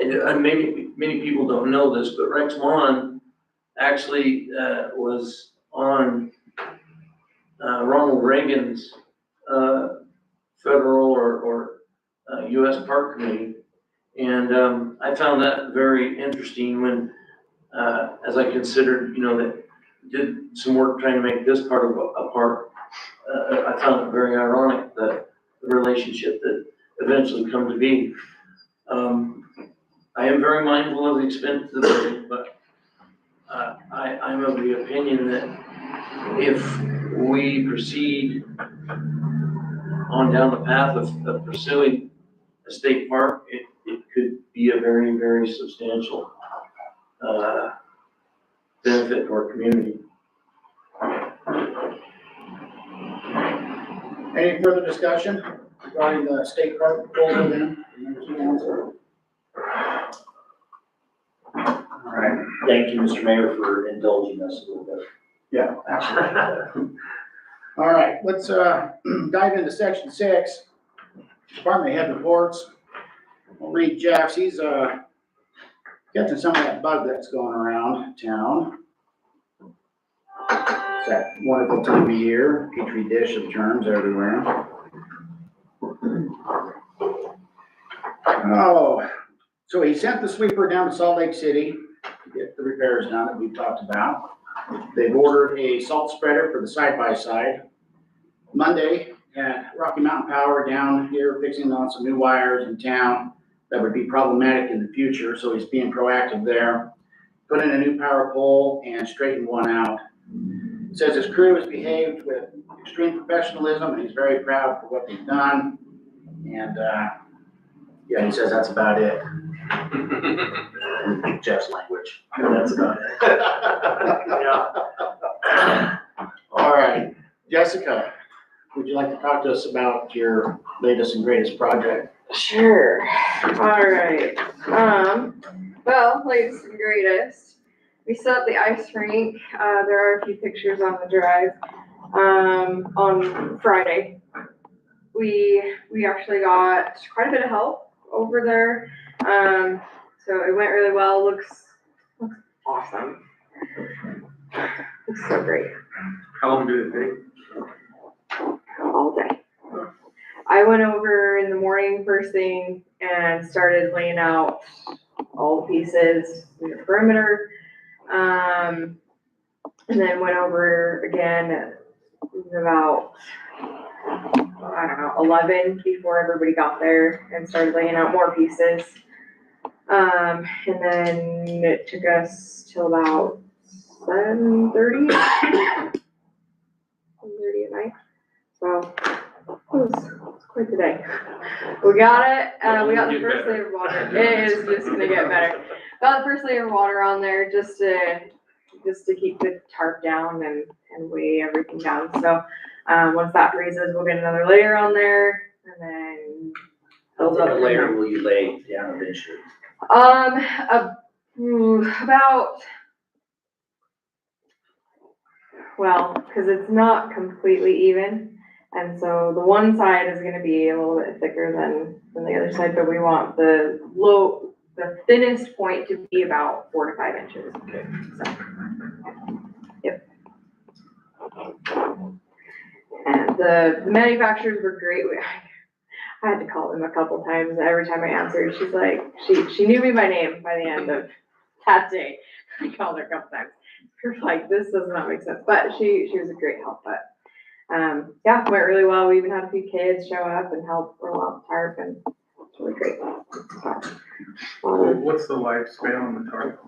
and maybe many people don't know this, but Rex Mon actually was on Ronald Reagan's federal or US Park Committee. And I found that very interesting when, as I considered, that did some work trying to make this part of a park. I found it very ironic that the relationship that eventually come to be. I am very mindful of the expense of the building, but I'm of the opinion that if we proceed on down the path of pursuing a state park, it could be a very, very substantial benefit to our community. Any further discussion regarding the state park proposal then? All right. Thank you, Mr. Mayor, for indulging us a little bit. Yeah, absolutely. All right, let's dive into section 6, department head reports. We'll read Jeff's. He's catching some of that bug that's going around town. It's that wonderful time of year, petri dish of germs everywhere. Oh, so he sent the sweeper down to Salt Lake City to get the repairs done that we've talked about. They've ordered a salt spreader for the side-by-side. Monday, had Rocky Mountain Power down here fixing on some new wires in town that would be problematic in the future, so he's being proactive there. Put in a new power pole and straightened one out. Says his crew has behaved with extreme professionalism and he's very proud for what they've done. And yeah, he says that's about it. In Jeff's language. That's about it. Yeah. All right, Jessica, would you like to talk to us about your latest and greatest project? Sure. All right. Well, latest and greatest. We set up the ice rink. There are a few pictures on the drive. On Friday, we actually got quite a bit of help over there. So it went really well. Looks awesome. Looks so great. How long did it take? All day. I went over in the morning first thing and started laying out all the pieces in the perimeter. And then went over again at about, 11 before everybody got there and started laying out more pieces. And then it took us till about 7:30 at night. So it was quite the day. We got it. We got the first layer of water. It is just gonna get better. Got the first layer of water on there just to keep the tarp down and weigh everything down. So once that freezes, we'll get another layer on there and then. How thin a layer will you lay down eventually? Because it's not completely even. And so the one side is gonna be a little bit thicker than the other side, but we want the thinnest point to be about 4 to 5 inches. Okay. So, yep. And the manufacturers were great. I had to call them a couple times. Every time I answered, she's like, she knew me by name by the end of that day. I called her a couple times. She was like, this does not make sense, but she was a great help, but, yeah, went really well. We even had a few kids show up and help roll out the tarp, and it's really great. What's the lifespan on the tarp?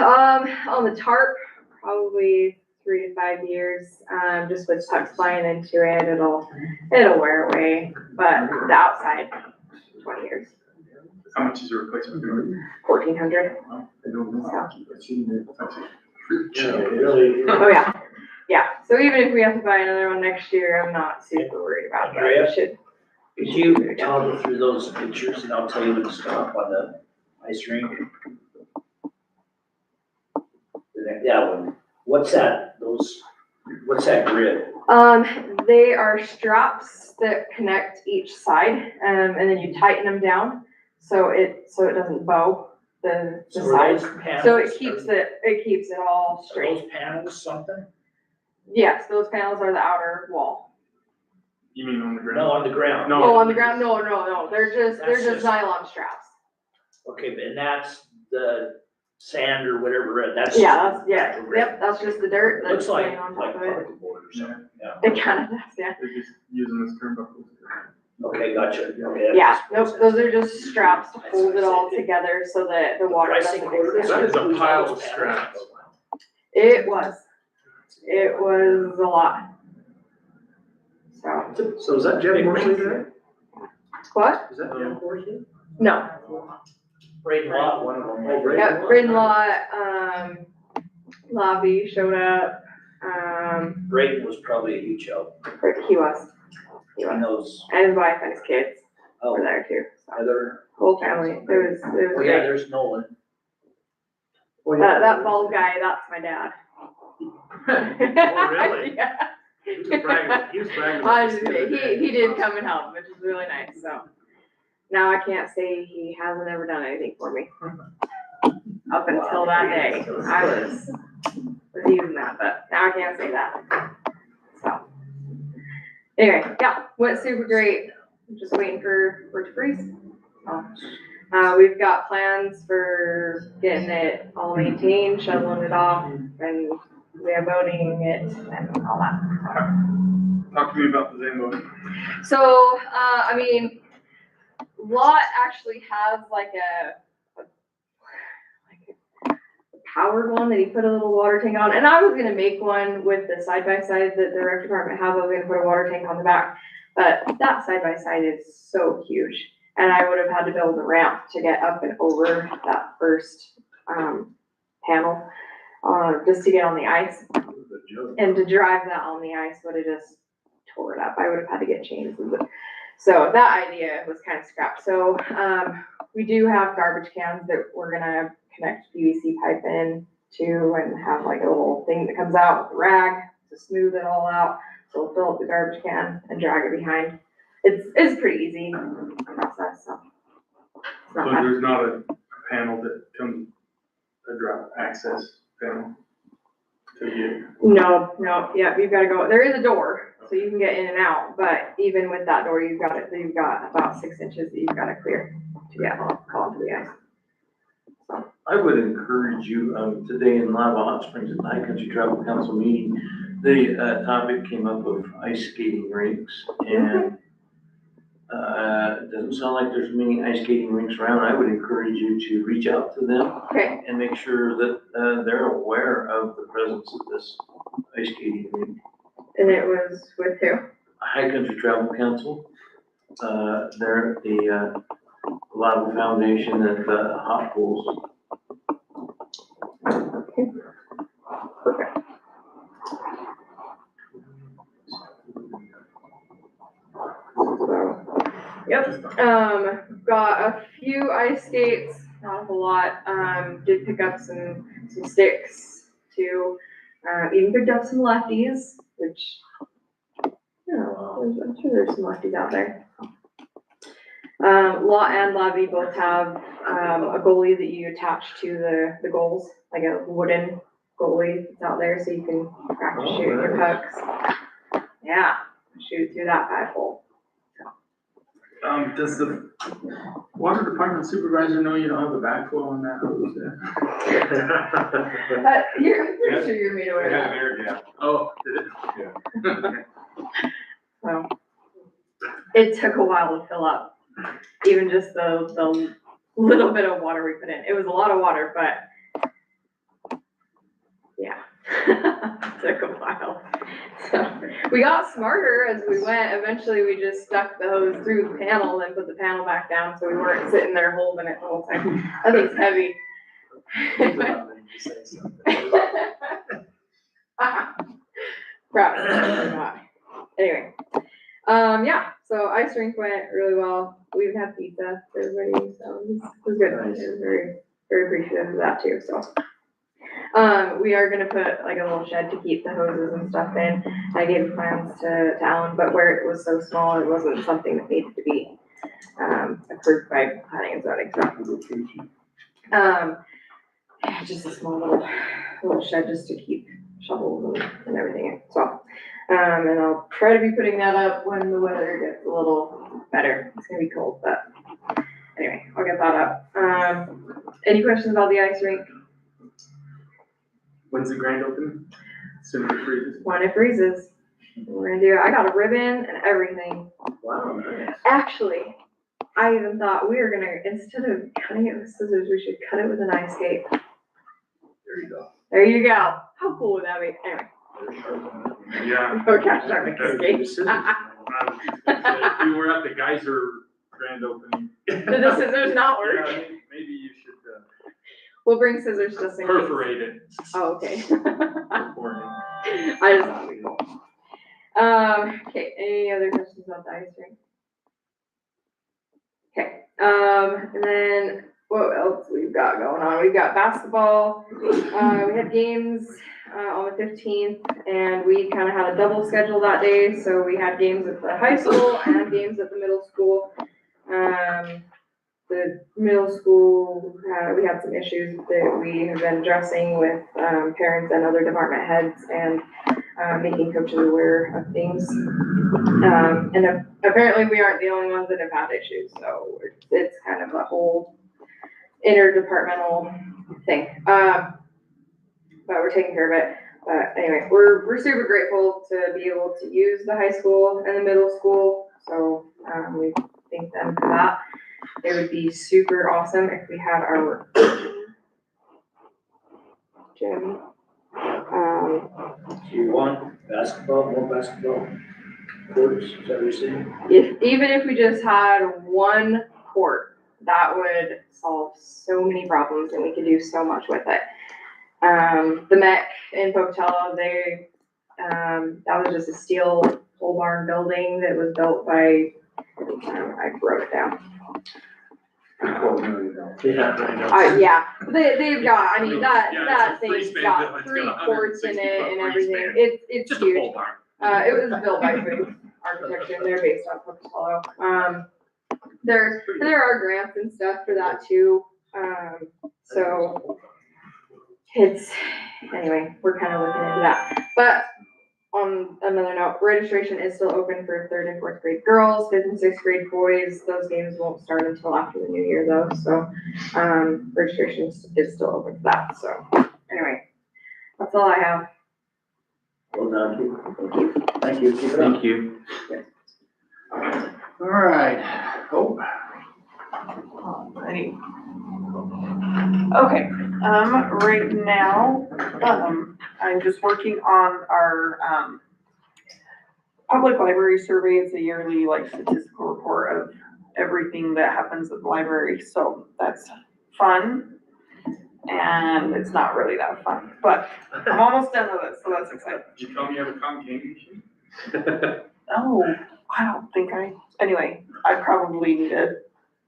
On the tarp, probably 3 to 5 years, just with pucks flying into it, it'll wear away, but the outside, 20 years, How much is the replacement? 1,400. I don't know. Oh, yeah, so even if we have to buy another one next year, I'm not super worried about that. Andrea? It should. Could you toggle through those pictures and I'll tell you when to stop on the ice rink? That one, what's that grid? They are straps that connect each side, and then you tighten them down, so it doesn't bow the So are sides. those panels? So it keeps it all Are straight. those panels something? Yes, those panels are the outer wall. You mean on the ground? No, on the ground. No. Oh, on the ground, no, they're just just- nylon straps. Okay, but and that's the sand or whatever, that's. Yeah, yep, that's just the dirt Looks that's like laying on top of it. particle board or something, yeah. It kinda does, yeah. They're just using this turnbuckle. Okay, gotcha, okay. that Yeah, makes more nope, sense. those are just straps to hold it all together so that the water Pricing doesn't quarter, mix in. That is a includes pile all of those straps. panels. It was a lot. So, So is that Jeff Morsley there? what? Is that Jeff Morsley? No, Braden Lot, one of them. Oh, Braden. yeah, Braden Lot, Lobby showed up, Braden was probably a huge help. he was, He knows, and his wife and his kids were oh, there too, so, Heather. whole family, it was Oh, yeah, great. there's Nolan. That bald guy, that's my dad. Oh, really? Yeah. He was bragging I about just, this the other day. he did come and help, which is really nice, so. Now I can't say he hasn't ever done anything for me. Up until that day, I was using that, but now I can't say that. So. Anyway, yeah, went super great, just waiting for it to freeze. So, we've got plans for getting it all maintained, shoveling it off, and voting it and all that. Talk to me about the Zambo. So, I mean, Lot actually has like a powered one that he put a little water tank on, and I was gonna make one with the side-by-side that the rec department has. I was gonna put a water tank on the back, but that side-by-side is so huge, and I would have had to build a ramp to get up and over that first panel, just to get on the ice. And to drive that on the ice would have just tore it up. I would have had to get chains. So that idea was kind of scrapped. So we do have garbage cans that we're gonna connect PVC pipe in to and have like a little thing that comes out with a rag to smooth it all out. So we'll fill up the garbage can and drag it behind. It's pretty easy process, so. It's So not bad. there's not a panel that comes, a drop access panel to get. No, yeah, you've gotta go, there is a door, so you can get in and out, but even with that door, you've got about 6 inches that you've gotta clear to get onto the ice. I would encourage you, today in Lava Hot Springs at the High Country Travel Council meeting, the topic came up of ice skating rinks, and it doesn't sound like there's many ice skating rinks around. I would encourage you to reach out to them Okay, and make sure that they're aware of the presence of this ice skating rink. and it was with who? High Country Travel Council, they're at the Lava Foundation at the Hot Pools. Perfect. So, yep, got a few ice skates, not a whole lot, did pick up some sticks too, even picked up some lefties, which, you know, I'm sure there's some lefties out there. Lot and Lobby both have, a goalie that you attach to the goals, like a wooden goalie that's out there, so you can practice shooting your pucks. yeah, shoot through that pipe hole. Does the water department supervisor know you don't have a backflow on that hose there? But I'm pretty sure you're made aware of that. Yeah. Oh, did it? So, it took a while to fill up, even just the little bit of water we put in. It was a lot of water, but yeah, took a while. So, we got smarter as we went. Eventually, we just stuck the hose through the panel and put the panel back down, so we weren't sitting there holding it the whole time. That thing's heavy. Proud. Anyway, yeah, so ice rink went really well. We even had pizza for everybody, so it was good. I was very, very appreciative of that too, so. We are gonna put like a little shed to keep the hoses and stuff in. I gave plans to Alan, but where it was so small, it wasn't something that needed to be, approved by planning and zoning, so. Just a small little shed just to keep shovels and everything in, so. And I'll try to be putting that up when the weather gets a little better. It's gonna be cold, but anyway, I'll get that up. Any questions about the ice rink? When's the grand opening? Soon as it freezes. When it freezes, we're gonna do, I got a ribbon and everything. Wow, nice. Actually, I even thought we were gonna, instead of cutting it with scissors, we should cut it with an ice skate. There you go. There you go. How cool would that be? Anyway. Yeah. Go catch that with a skate. We were at the Geyser grand opening. Did the scissors not work? Yeah, maybe you should We'll bring scissors just in case. perforate it. Oh, okay. beforehand. I just thought it'd be cool. Okay, any other questions about the ice rink? Okay, and then what else we've got going on? We've got basketball. We had games on the 15th, and we kind of had a double schedule that day. So we had games at the high school and games at the middle school. The middle school, we had some issues that we have been addressing with parents and other department heads, and making coaches aware of things. And apparently we aren't the only ones that have had issues, so it's kind of a whole interdepartmental thing. But we're taking care of it. But anyway, we're super grateful to be able to use the high school and the middle school, so we thank them for that. It would be super awesome if we had our gym. Do you want basketball, more basketball courts, is that what you're saying? Even if we just had one court, that would solve so many problems and we could do so much with it. The Mech in Pocatello, that was just a steel pole barn building that was built by, I wrote it down. $12 million. Yeah, I know. Yeah, they've got, I mean, that it's a thing's free got span, it's 3 got courts in 160 it foot and free everything. span. It's Just a huge. pole barn. It was built by Booth Architecture, and they're based out of Pocatello. There are grants and stuff for that too. So anyway, we're kind of looking into that. But on another note, registration is still open for 3rd and 4th grade girls, 5th and 6th grade boys. Those games won't start until after the new year though, so registration is still open for that. So anyway, that's all I have. Well done. Thank you. Keep it up. Thank you. All right, Hope. Alrighty. Okay, right now, I'm just working on our, public library survey. It's a yearly, like, statistical report of everything that happens at the library, so that's fun. And it's not really that fun, but I'm almost done with it, so that's exciting. You tell me you have a cotton candy machine? Oh, I don't think anyway, I probably need to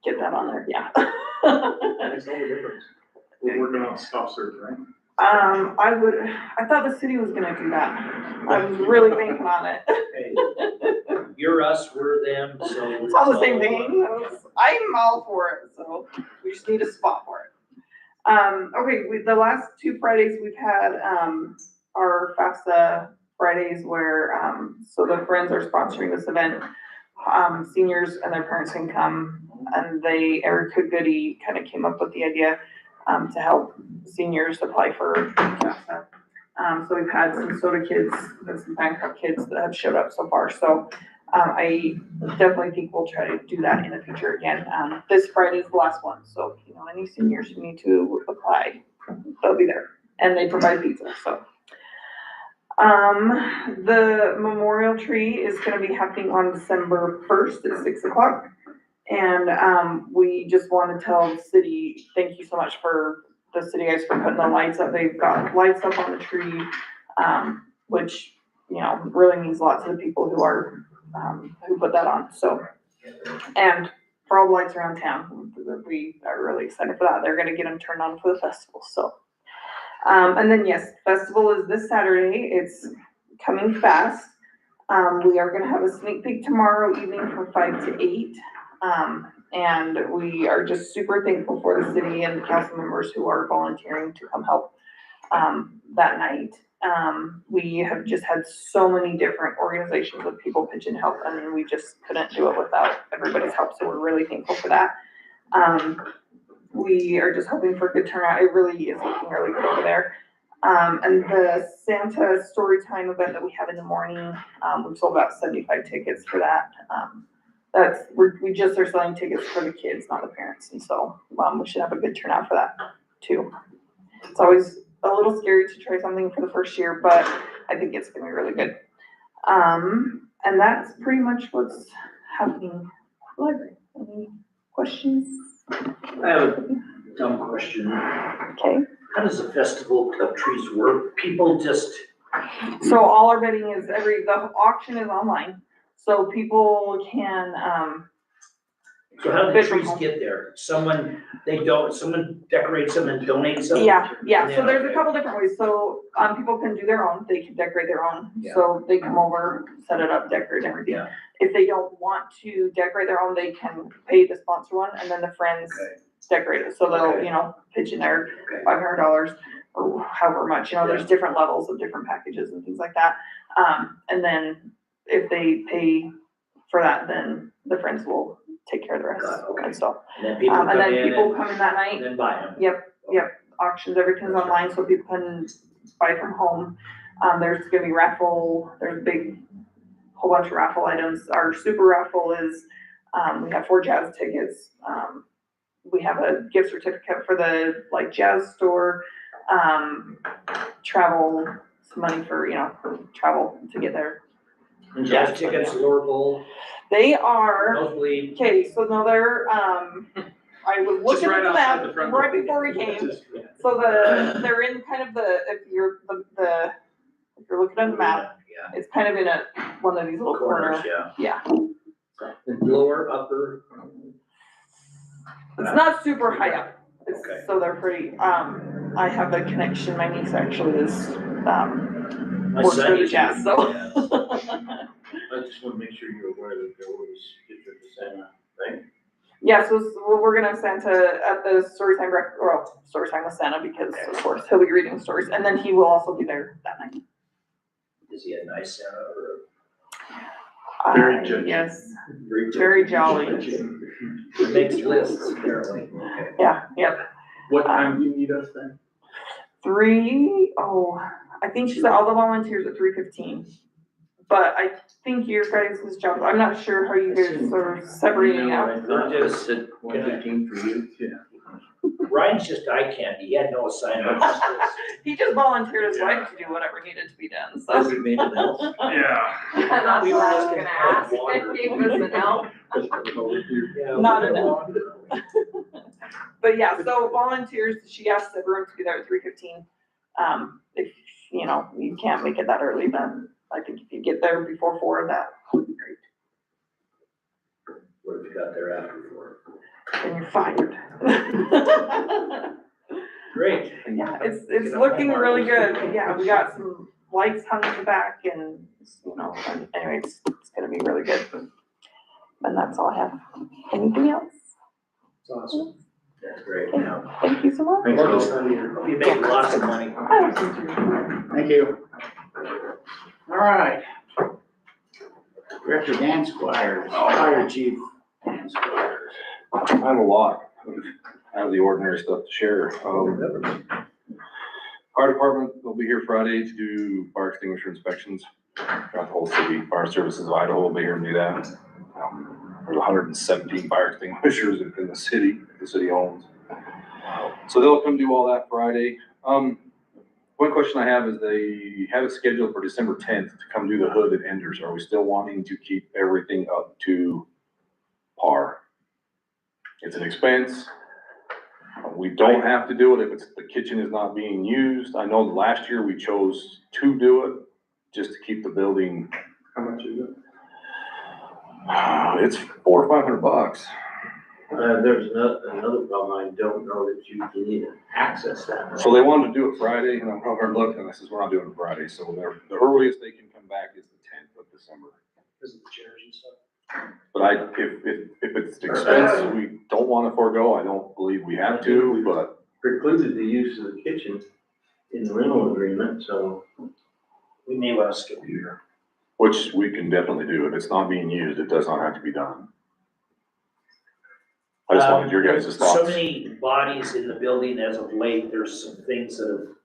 get that on there, yeah. Makes all the difference. We're working on stop search, right? I thought the city was gonna do that. I was really banking on it. Hey, you're us, we're them, so. It's all the same thing. I'm all for it, so we just need a spot for it. Okay, the last 2 Fridays we've had, our FAFSA Fridays where, so the Friends are sponsoring this event. Seniors and their parents can come, and Erica Goody kind of came up with the idea, to help seniors apply for FAFSA. So we've had some soda kids and some Bancroft kids that have showed up so far, so, I definitely think we'll try to do that in the future again. This Friday is the last one, so, you know, any seniors who need to apply, they'll be there, and they provide pizza, so. The memorial tree is gonna be happening on December 1st at 6 o'clock. And, we just wanna tell the city, thank you so much for the city guys for putting the lights up. They've got lights up on the tree, which, you know, really means a lot to the people who are, who put that on, so. And for all the lights around town, we are really excited for that. They're gonna get them turned on for the festival, so. And then yes, festival is this Saturday. It's coming fast. We are gonna have a sneak peek tomorrow evening from 5 to 8. And we are just super thankful for the city and the council members who are volunteering to come help, that night. We have just had so many different organizations of people pitch in help, and we just couldn't do it without everybody's help, so we're really thankful for that. We are just hoping for a good turnout. It really is looking really good over there. And the Santa Storytime event that we have in the morning, we've sold about 75 tickets for that. We just are selling tickets for the kids, not the parents, and so, we should have a good turnout for that too. It's always a little scary to try something for the first year, but I think it's gonna be really good. And that's pretty much what's happening in the library. Any questions? I have a dumb question. Okay. How does the Festival of Trees work? People just, So all our bidding is the auction is online, so people can, so how do the bid from trees home. get there? Someone decorates them and donates them? Yeah, And so then, there's a okay. couple different ways, so, people can do their own, they can decorate their own, Yeah. so they come over, set it up, decorate everything. Yeah. If they don't want to decorate their own, they can pay the sponsor one, and then the friends Okay. decorate it, so they'll, Okay. you know, pitch in their Okay. $500 or however much, you know, there's Yeah. different levels of different packages and things like that. And then if they pay for that, then the friends will take care of the rest Got it, okay. and stuff. And then people come And then in people come in that night, and then buy them? Yep, auctions, everything's online, so people can buy from home. There's gonna be there's a big, whole bunch of raffle items. Our super raffle is, we have 4 jazz tickets. We have a gift certificate for the, jazz store, travel, some money for, for travel to get there. And jazz tickets, lower bowl, They are, nosebleed. okay, so no, they're, I was Just looking right at the outside map the front right door. before we came. Just- So they're in kind of if you're looking at the map, Yeah. it's kind of in one of these little corners. Yeah. Yeah, Lower, upper, it's not super high up. Okay. So they're pretty, I have a connection, my niece actually is, my works son for the used to- jazz, so. I just wanna make sure you're aware that there was District of Santa, right? Yeah, so we're gonna have Santa at the Storytime Storytime with Santa because of course he'll be reading stories, and then he will also be there that night. Is he a nice Santa or? Very judgy. Yes, very jolly. He makes lists apparently. Okay. Yeah, yep. What time do you need us then? I think she said all the volunteers at 3:15. But I think your guys' job, I'm not sure how you guys are separating out. Not just at 1:15 for you. Yeah. Ryan's just eye candy. He had no assignments. He just volunteered his wife to do whatever needed to be done, so. Designate an elf. Yeah. That's We what were I just was gonna gonna add ask, water. if he was an elf. Not an elf. But yeah, so volunteers, she asked everyone to be there at 3:15. If, you can't make it that early, then I think if you get there before 4, that would be great. What have you got there after 4? Then you're fired. Great. Yeah, it's looking really good. Yeah, we got some lights hung in the back and, and anyway, it's gonna be really good. And that's all I have. Anything else? It's awesome. That's great. Okay. Yeah. Thank you so much. Thanks, Hope you make lots of money. Thank you. All right. Director Dan Squires, Fire Chief Dan Squires. I have a lot out of the ordinary stuff to share. Fire department will be here Friday to do fire extinguisher inspections throughout the whole city. Fire Services of Idaho will be here to do that. There's 117 fire extinguishers in the city owns. So they'll come do all that Friday. One question I have is they have it scheduled for December 10th to come do the hood at Enders. Are we still wanting to keep everything up to par? It's an expense. We don't have to do it if the kitchen is not being used. I know last year we chose to do it just to keep the building. How much is it? It's $400 or $500. There's another problem, I don't know that you can even access that. So they wanted to do it Friday, and I'm probably looking, and I says, we're not doing it Friday, so the earliest they can come back is the 10th of December. Because of the chairs and stuff. But if it's expense we don't want to forego, I don't believe we have to, but. Precluded the use of the kitchen in the rental agreement, so We may want to skip a year. Which we can definitely do. If it's not being used, it does not have to be done. I just wanted your guys' thoughts. So many bodies in the building as of late, there's some things that have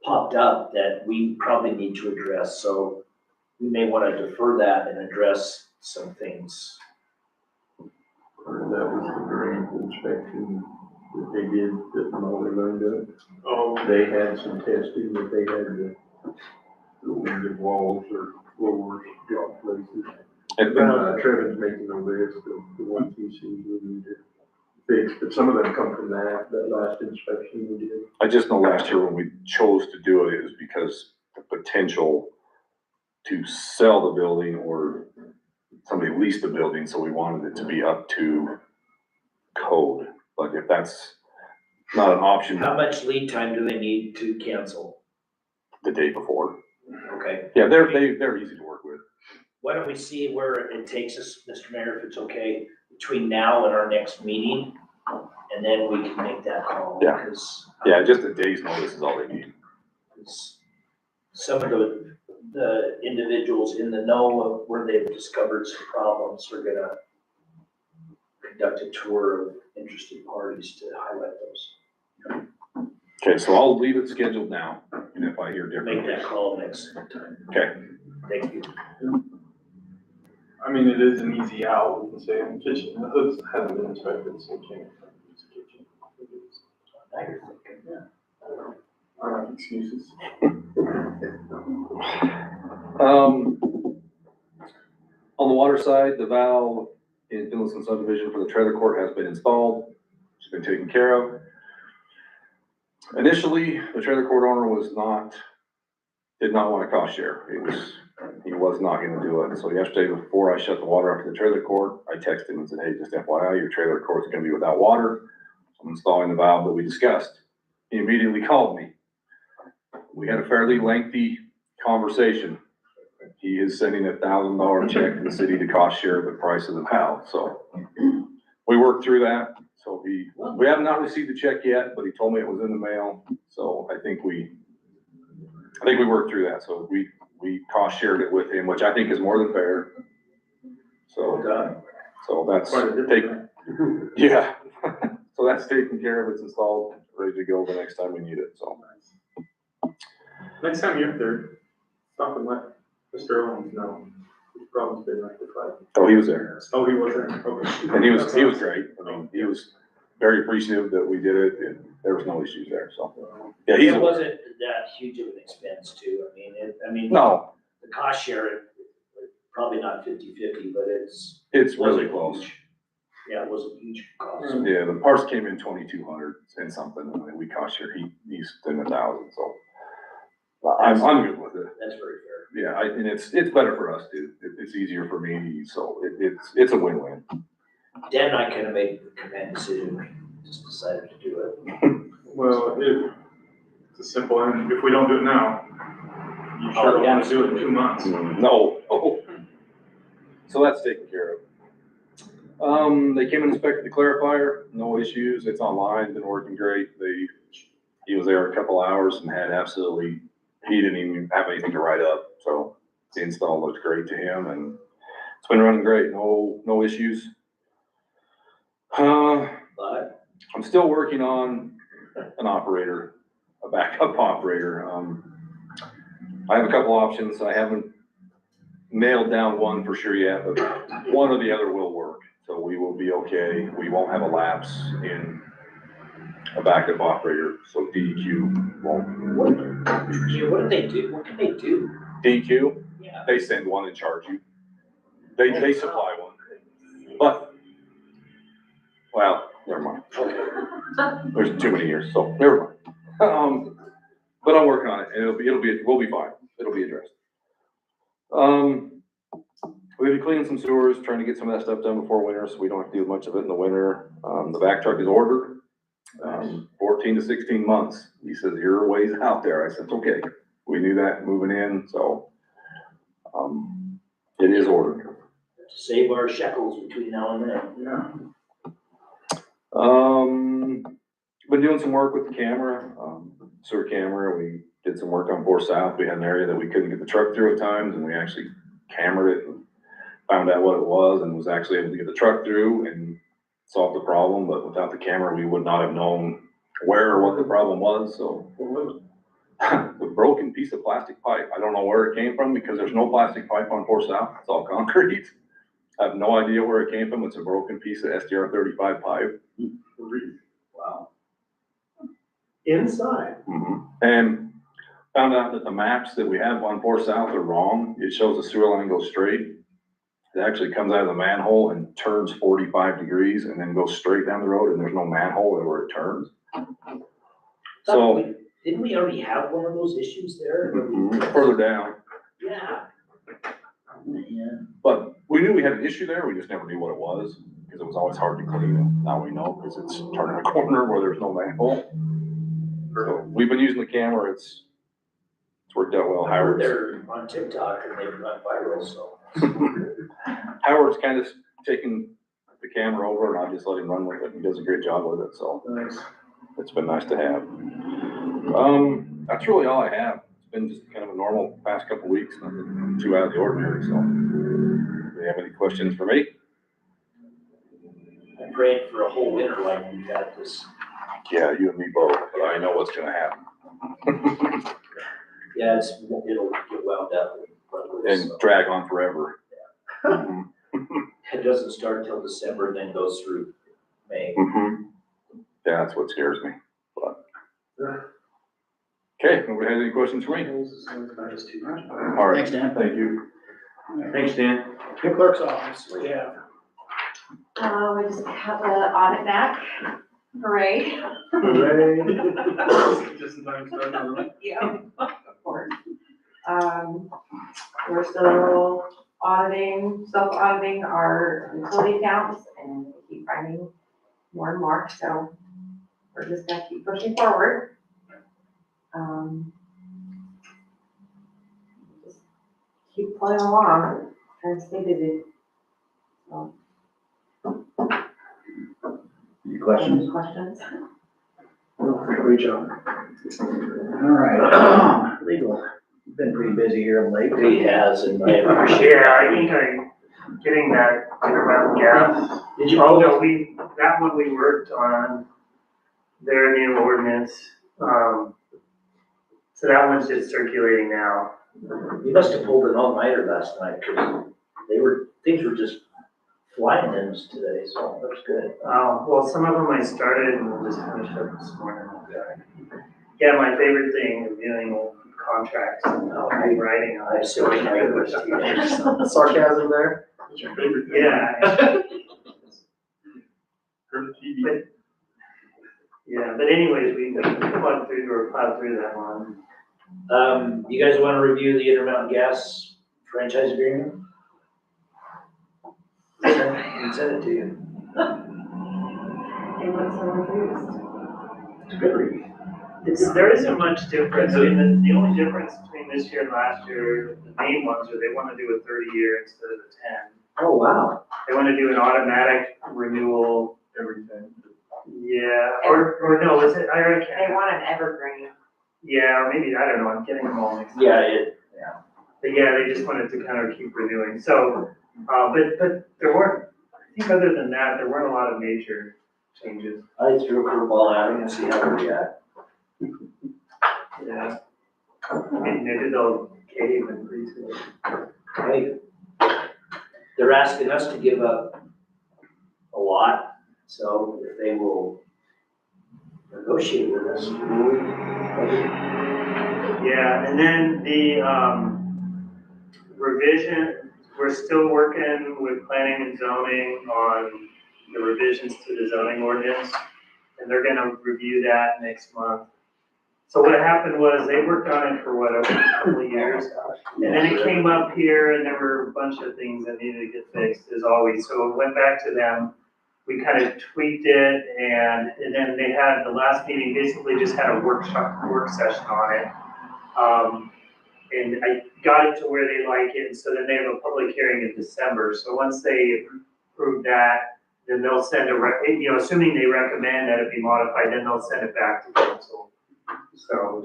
popped up that we probably need to address, so we may want to defer that and address some things. Part of that was the drain inspection that they did, that Molly learned of. Oh, They had some testing that they had to go into walls or floors, drop places. Trevor's making a list of the ones he sees we need to fix, but some of them come from that last inspection we did. I just know last year when we chose to do it, it was because the potential to sell the building or somebody leased the building, so we wanted it to be up to code. But if that's not an option, How much lead time do they need to cancel? the day before. Okay, Yeah, they're easy to work with. why don't we see where it takes us, Mr. Mayor, if it's okay, between now and our next meeting? And then we can make that call. Yeah. Because Yeah, just a day's notice is all they need. some of the individuals in the know of where they've discovered some problems are gonna conduct a tour of interested parties to highlight those. Okay, so I'll leave it scheduled now, and if I hear Make differently. that call next time. Okay. Thank you. I mean, it is an easy out, we can say, in the kitchen, the hoods hasn't been inspected, so you can't use the kitchen. Now you're thinking, yeah. I don't have excuses. On the water side, the valve in Finlayson subdivision for the trailer court has been installed. It's been taken care of. Initially, the trailer court owner did not want a cost share. He was not gonna do it. So yesterday, before I shut the water off to the trailer court, I texted him and said, hey, just FYI, your trailer court's gonna be without water. I'm installing the valve that we discussed. He immediately called me. We had a fairly lengthy conversation. He is sending $1,000 check to the city to cost share the price of the valve, so we worked through that. So we have not received the check yet, but he told me it was in the mail, so I think we worked through that, so we cost shared it with him, which I think is more than fair. So that's taken, yeah, so that's taken care of, it's installed, ready to go the next time we need it, so. Next time you're up there, stop and let Mr. Owens know his problem's been rectified. Oh, he was there. Oh, he was there, okay. And he was great. I mean, he was very appreciative that we did it, and there was no issues there, so. Yeah, It wasn't that huge of an expense too. I mean, No, the cost share, probably not 50-50, but it's really close. Yeah, it was a huge cost. Yeah, the parts came in 2,200 and something, and then we cost share, he's in 1,000, so. I'm good with it. That's very fair. Yeah, and it's better for us too. It's easier for me, so it's a win-win. Dan and I kind of made the command decision, just decided to do it. Well, it's a simple, and if we don't do it now, you sure don't want to do it in 2 months. No. So that's taken care of. They came and inspected the clarifier, no issues. It's online, been working great. He was there a couple hours and had he didn't even have anything to write up. So the install looked great to him and it's been running great, no issues. But I'm still working on an operator, a backup operator. I have a couple options. I haven't nailed down one for sure yet, but one or the other will work. So we will be okay. We won't have a lapse in a backup operator, so DEQ won't. what do they do? What can they do? DEQ, Yeah. they send one and charge you. They supply one. But, well, never mind. There's too many years, so never mind. But I'm working on it and we'll be fine. It'll be addressed. We've been cleaning some sewers, trying to get some of that stuff done before winter, so we don't have to do much of it in the winter. The back truck is ordered, 14 to 16 months. He says, you're a ways out there. I said, okay. We knew that moving in, so, it is ordered. To save our shekels between now and then. Yeah. Been doing some work with the camera, sewer camera. We did some work on 4 South. We had an area that we couldn't get the truck through at times, and we actually cambered it and found out what it was and was actually able to get the truck through and solve the problem. But without the camera, we would not have known where or what the problem was. So the broken piece of plastic pipe, I don't know where it came from because there's no plastic pipe on 4 South. It's all concrete. I have no idea where it came from. It's a broken piece of SDR 35 pipe. Wow. Inside. And found out that the maps that we have on 4 South are wrong. It shows the sewer line goes straight. It actually comes out of the manhole and turns 45 degrees and then goes straight down the road, and there's no manhole where it turns. So Didn't we already have one of those issues there? further down, Yeah. Yeah. but we knew we had an issue there. We just never knew what it was because it was always hard to clean. And now we know because it's turning a corner where there's no manhole. So we've been using the camera. It's worked out well. Howard's They're on TikTok and they've gone viral, so. Howard's kind of taking the camera over and I just let him run with it. He does a great job with it, so Nice. it's been nice to have. That's really all I have. It's been just kind of a normal past couple weeks, nothing too out of the ordinary, so. Do you have any questions for me? I'm praying for a whole winter like we've got this. Yeah, you and me both, but I know what's gonna happen. Yeah, it'll get wound up. And drag on forever. It doesn't start till December and then goes through May. Yeah, that's what scares me, but. Okay, nobody has any questions for me? All right. Thanks, Dan. Thank you. Thanks, Dan. Your clerk's office, what do you have? We just have the audit back. Hooray. Just in time to start on the run. Yeah, of course. We're still self-auditing our utility accounts, and we keep finding more and more, so we're just gonna keep pushing forward. Just keep playing along, trying to stay busy. So, Any questions? any questions? Great job. All right, legal, you've been pretty busy here of late. He has, and I appreciate it. Yeah, I think getting that Intermountain Gas. Did you? Oh, no, that one we worked on, their new ordinance. So that one's just circulating now. You must have pulled an all-nighter last night, because things were just flying in us today, so that was good. Well, some of them I started and we'll just finish up this morning. Yeah, my favorite thing is dealing with contracts and writing. I have so many English teachers. Sarcasm there? Yeah. But anyways, we plowed through that one. You guys wanna review the Intermountain Gas franchise agreement? I sent it to you. They look so confused. It's a good read. There isn't much difference. I mean, the only difference between this year and last year, the main ones are they want to do a 30-year instead of a 10. Oh, wow. They want to do an automatic renewal. Everything. Yeah, or no, is it, I already They can't. want an evergreen. Yeah, or maybe, I don't know, I'm getting them all mixed up. Yeah, But yeah, they just wanted to kind of keep reviewing, so, but there weren't, I think other than that, there weren't a lot of major changes. I threw a curveball at him and see how he react. Yeah. I mean, they did the cave and preschool. Hey, they're asking us to give up a lot, so if they will negotiate with us, Yeah, and then the, revision, we're still working with planning and zoning on the revisions to the zoning ordinance, and they're gonna review that next month. So what happened was, they worked on it for what, a couple of years, and then it came up here, and there were a bunch of things that needed to get fixed, as always, so it went back to them. We kind of tweaked it, and then they had, the last meeting basically just had a work session on it. And I got it to where they like it, and so then they have a public hearing in December, so once they approve that, then they'll send assuming they recommend that it be modified, then they'll send it back to council. So,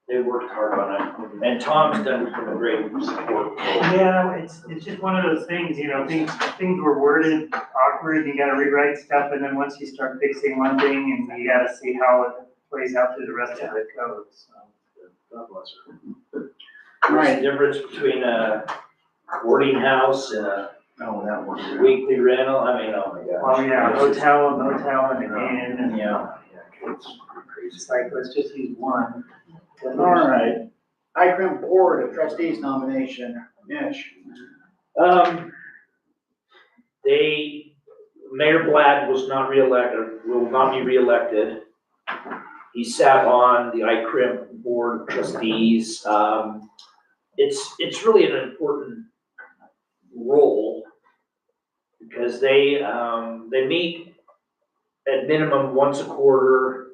they've worked hard on it, and Tom's done a great support. yeah, it's just one of those things, things were worded awkward, you gotta rewrite stuff, and then once you start fixing one thing, and you gotta see how it plays out through the rest of the code, so. God bless her. Right, difference between a boarding house and a weekly rental, I mean, oh my gosh. Well, yeah, hotel and an inn, and Yeah, it's crazy. it's like, let's just use one. All right. ICRIM Board of Trustees nomination, Mitch. Mayor Blatt was not reelected, will not be reelected. He sat on the ICRIM Board of Trustees. It's really an important role because they meet at minimum once a quarter.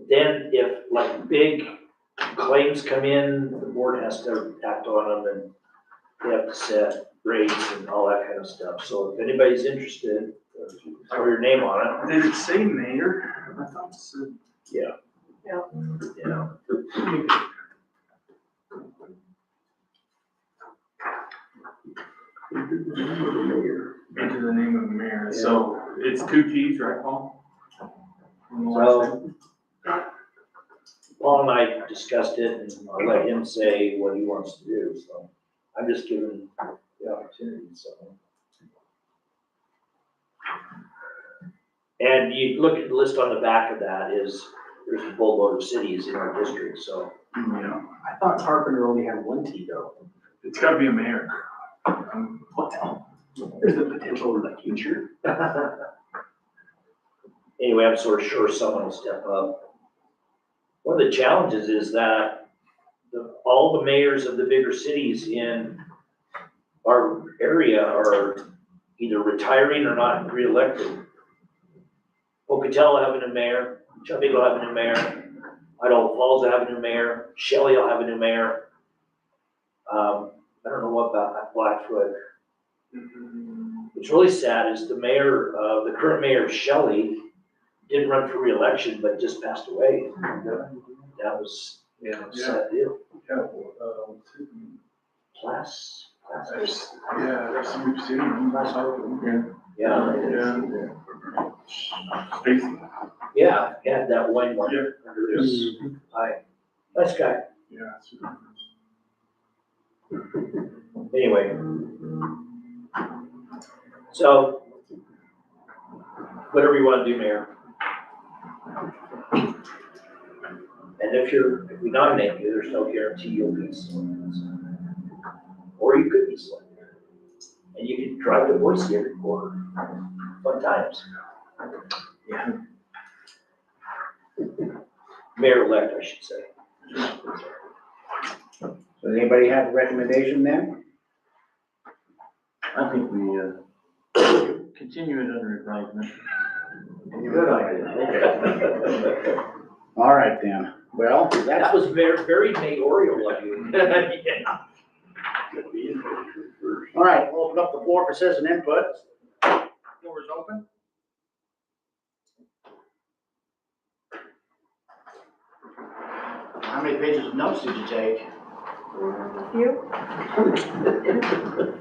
Then if like big claims come in, the board has to act on them and they have to set rates and all that kind of stuff. So if anybody's interested, throw your name on it. Did it say mayor? I thought it said. Yeah. Yeah. Yeah. Enter the name of the mayor, so it's 2 T's, right, Paul? So Paul and I discussed it and I'll let him say what he wants to do, so I'm just giving the opportunity, so. And you look at the list on the back of that there's a boatload of cities in our district, so. Yeah, I thought Carpenter only had one T though. it's gotta be a mayor. What? There's the potential in the future. Anyway, I'm sort of sure someone will step up. One of the challenges is that all the mayors of the bigger cities in our area are either retiring or not reelected. Pocatello will have a new mayor, Chubby will have a new mayor, Idaho Falls will have a new mayor, Shelley will have a new mayor. I don't know what about Blackfoot. What's really sad is the current mayor of Shelley didn't run for reelection, but just passed away. That was a sad deal. Plas. Yeah, that's we've seen him. Yeah. Stacy. Yeah, had that wine market under his eye. Nice guy. Yeah. Anyway. So, whatever you want to do, Mayor. And if we nominate you, there's no guarantee you'll be selected. Or you could be selected. And you can drive to Boise every quarter. Fun times. Yeah. Mayor-elect, I should say. Does anybody have a recommendation then? I think we, continue it under advisement. Good idea. All right then. Well, That was very mayoral of you. Yeah. all right, we'll open up the floor for citizen input. Floor is open. How many pages of notes did you take? A few?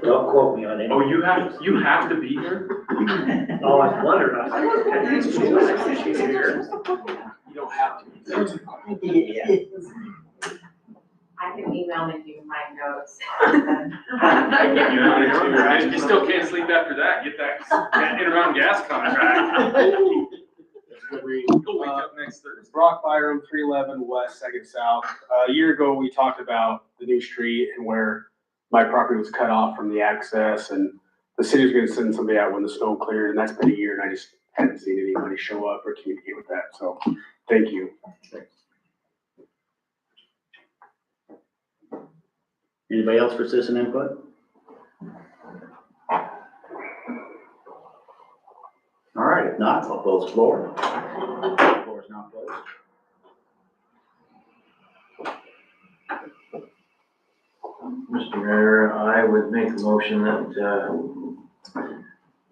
Don't quote me on it. Oh, you have to be here? Oh, I wondered, I was like, okay, she's here. You don't have to. I can email you my notes. If you still can't sleep after that, get that in-around gas contract. Go wake up next Thursday. Brock Byram, 311 West, Second South. A year ago, we talked about the new street and where my property was cut off from the access, and the city was gonna send somebody out when the snow cleared, and that's been a year, and I just hadn't seen anybody show up or communicate with that, so thank you. Anybody else for citizen input? All right, if not, I'll close the floor. The floor is now closed. Mr. Mayor, I would make a motion that,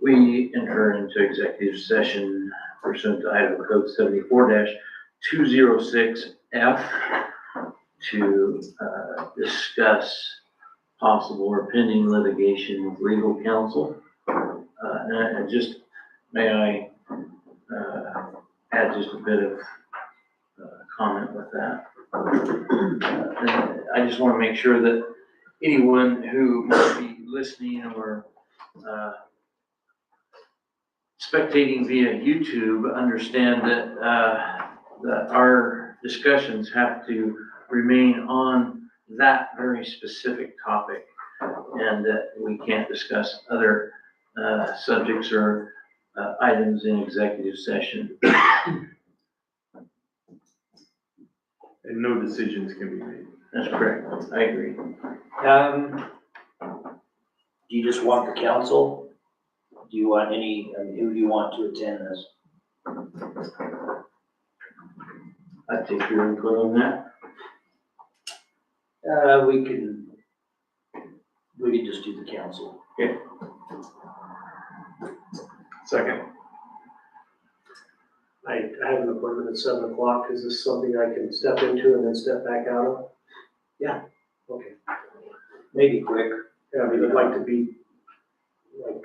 we enter into executive session pursuant to Idaho Code 74-206F to, discuss possible or pending litigation with legal counsel. And just, may I, add just a bit of, comment with that? And I just want to make sure that anyone who might be listening or, spectating via YouTube understand that, that our discussions have to remain on that very specific topic, and that we can't discuss other subjects or items in executive session. And no decisions can be made. That's correct. I agree. Do you just want the council? Do you want any, who do you want to attend this? I take your input on that. We can just do the council. Okay. Second. I have an appointment at 7 o'clock. Is this something I can step into and then step back out of? Yeah. Okay. Maybe quick. Yeah, I mean, I'd like to be, like,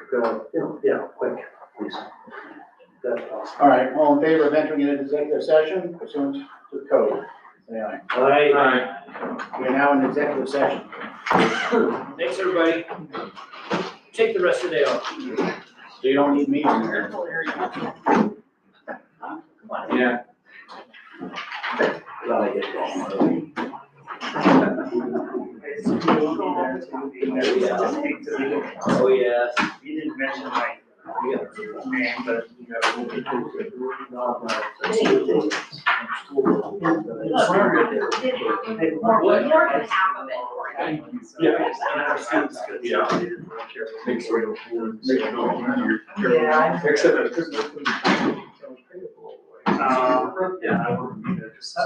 yeah, quick, please. That's possible. All right, all in favor of entering into executive session pursuant to the code? Say aye. Aye. We are now in executive session. Thanks, everybody. Take the rest of the day off. So you don't need me in there. Come on. Yeah. Glad I get going. Oh, yeah. You didn't mention my name, but you know, we'll get to it. More than half of it for you. Yeah. Thanks for your. Yeah. Except. Yeah, I will be there. Just,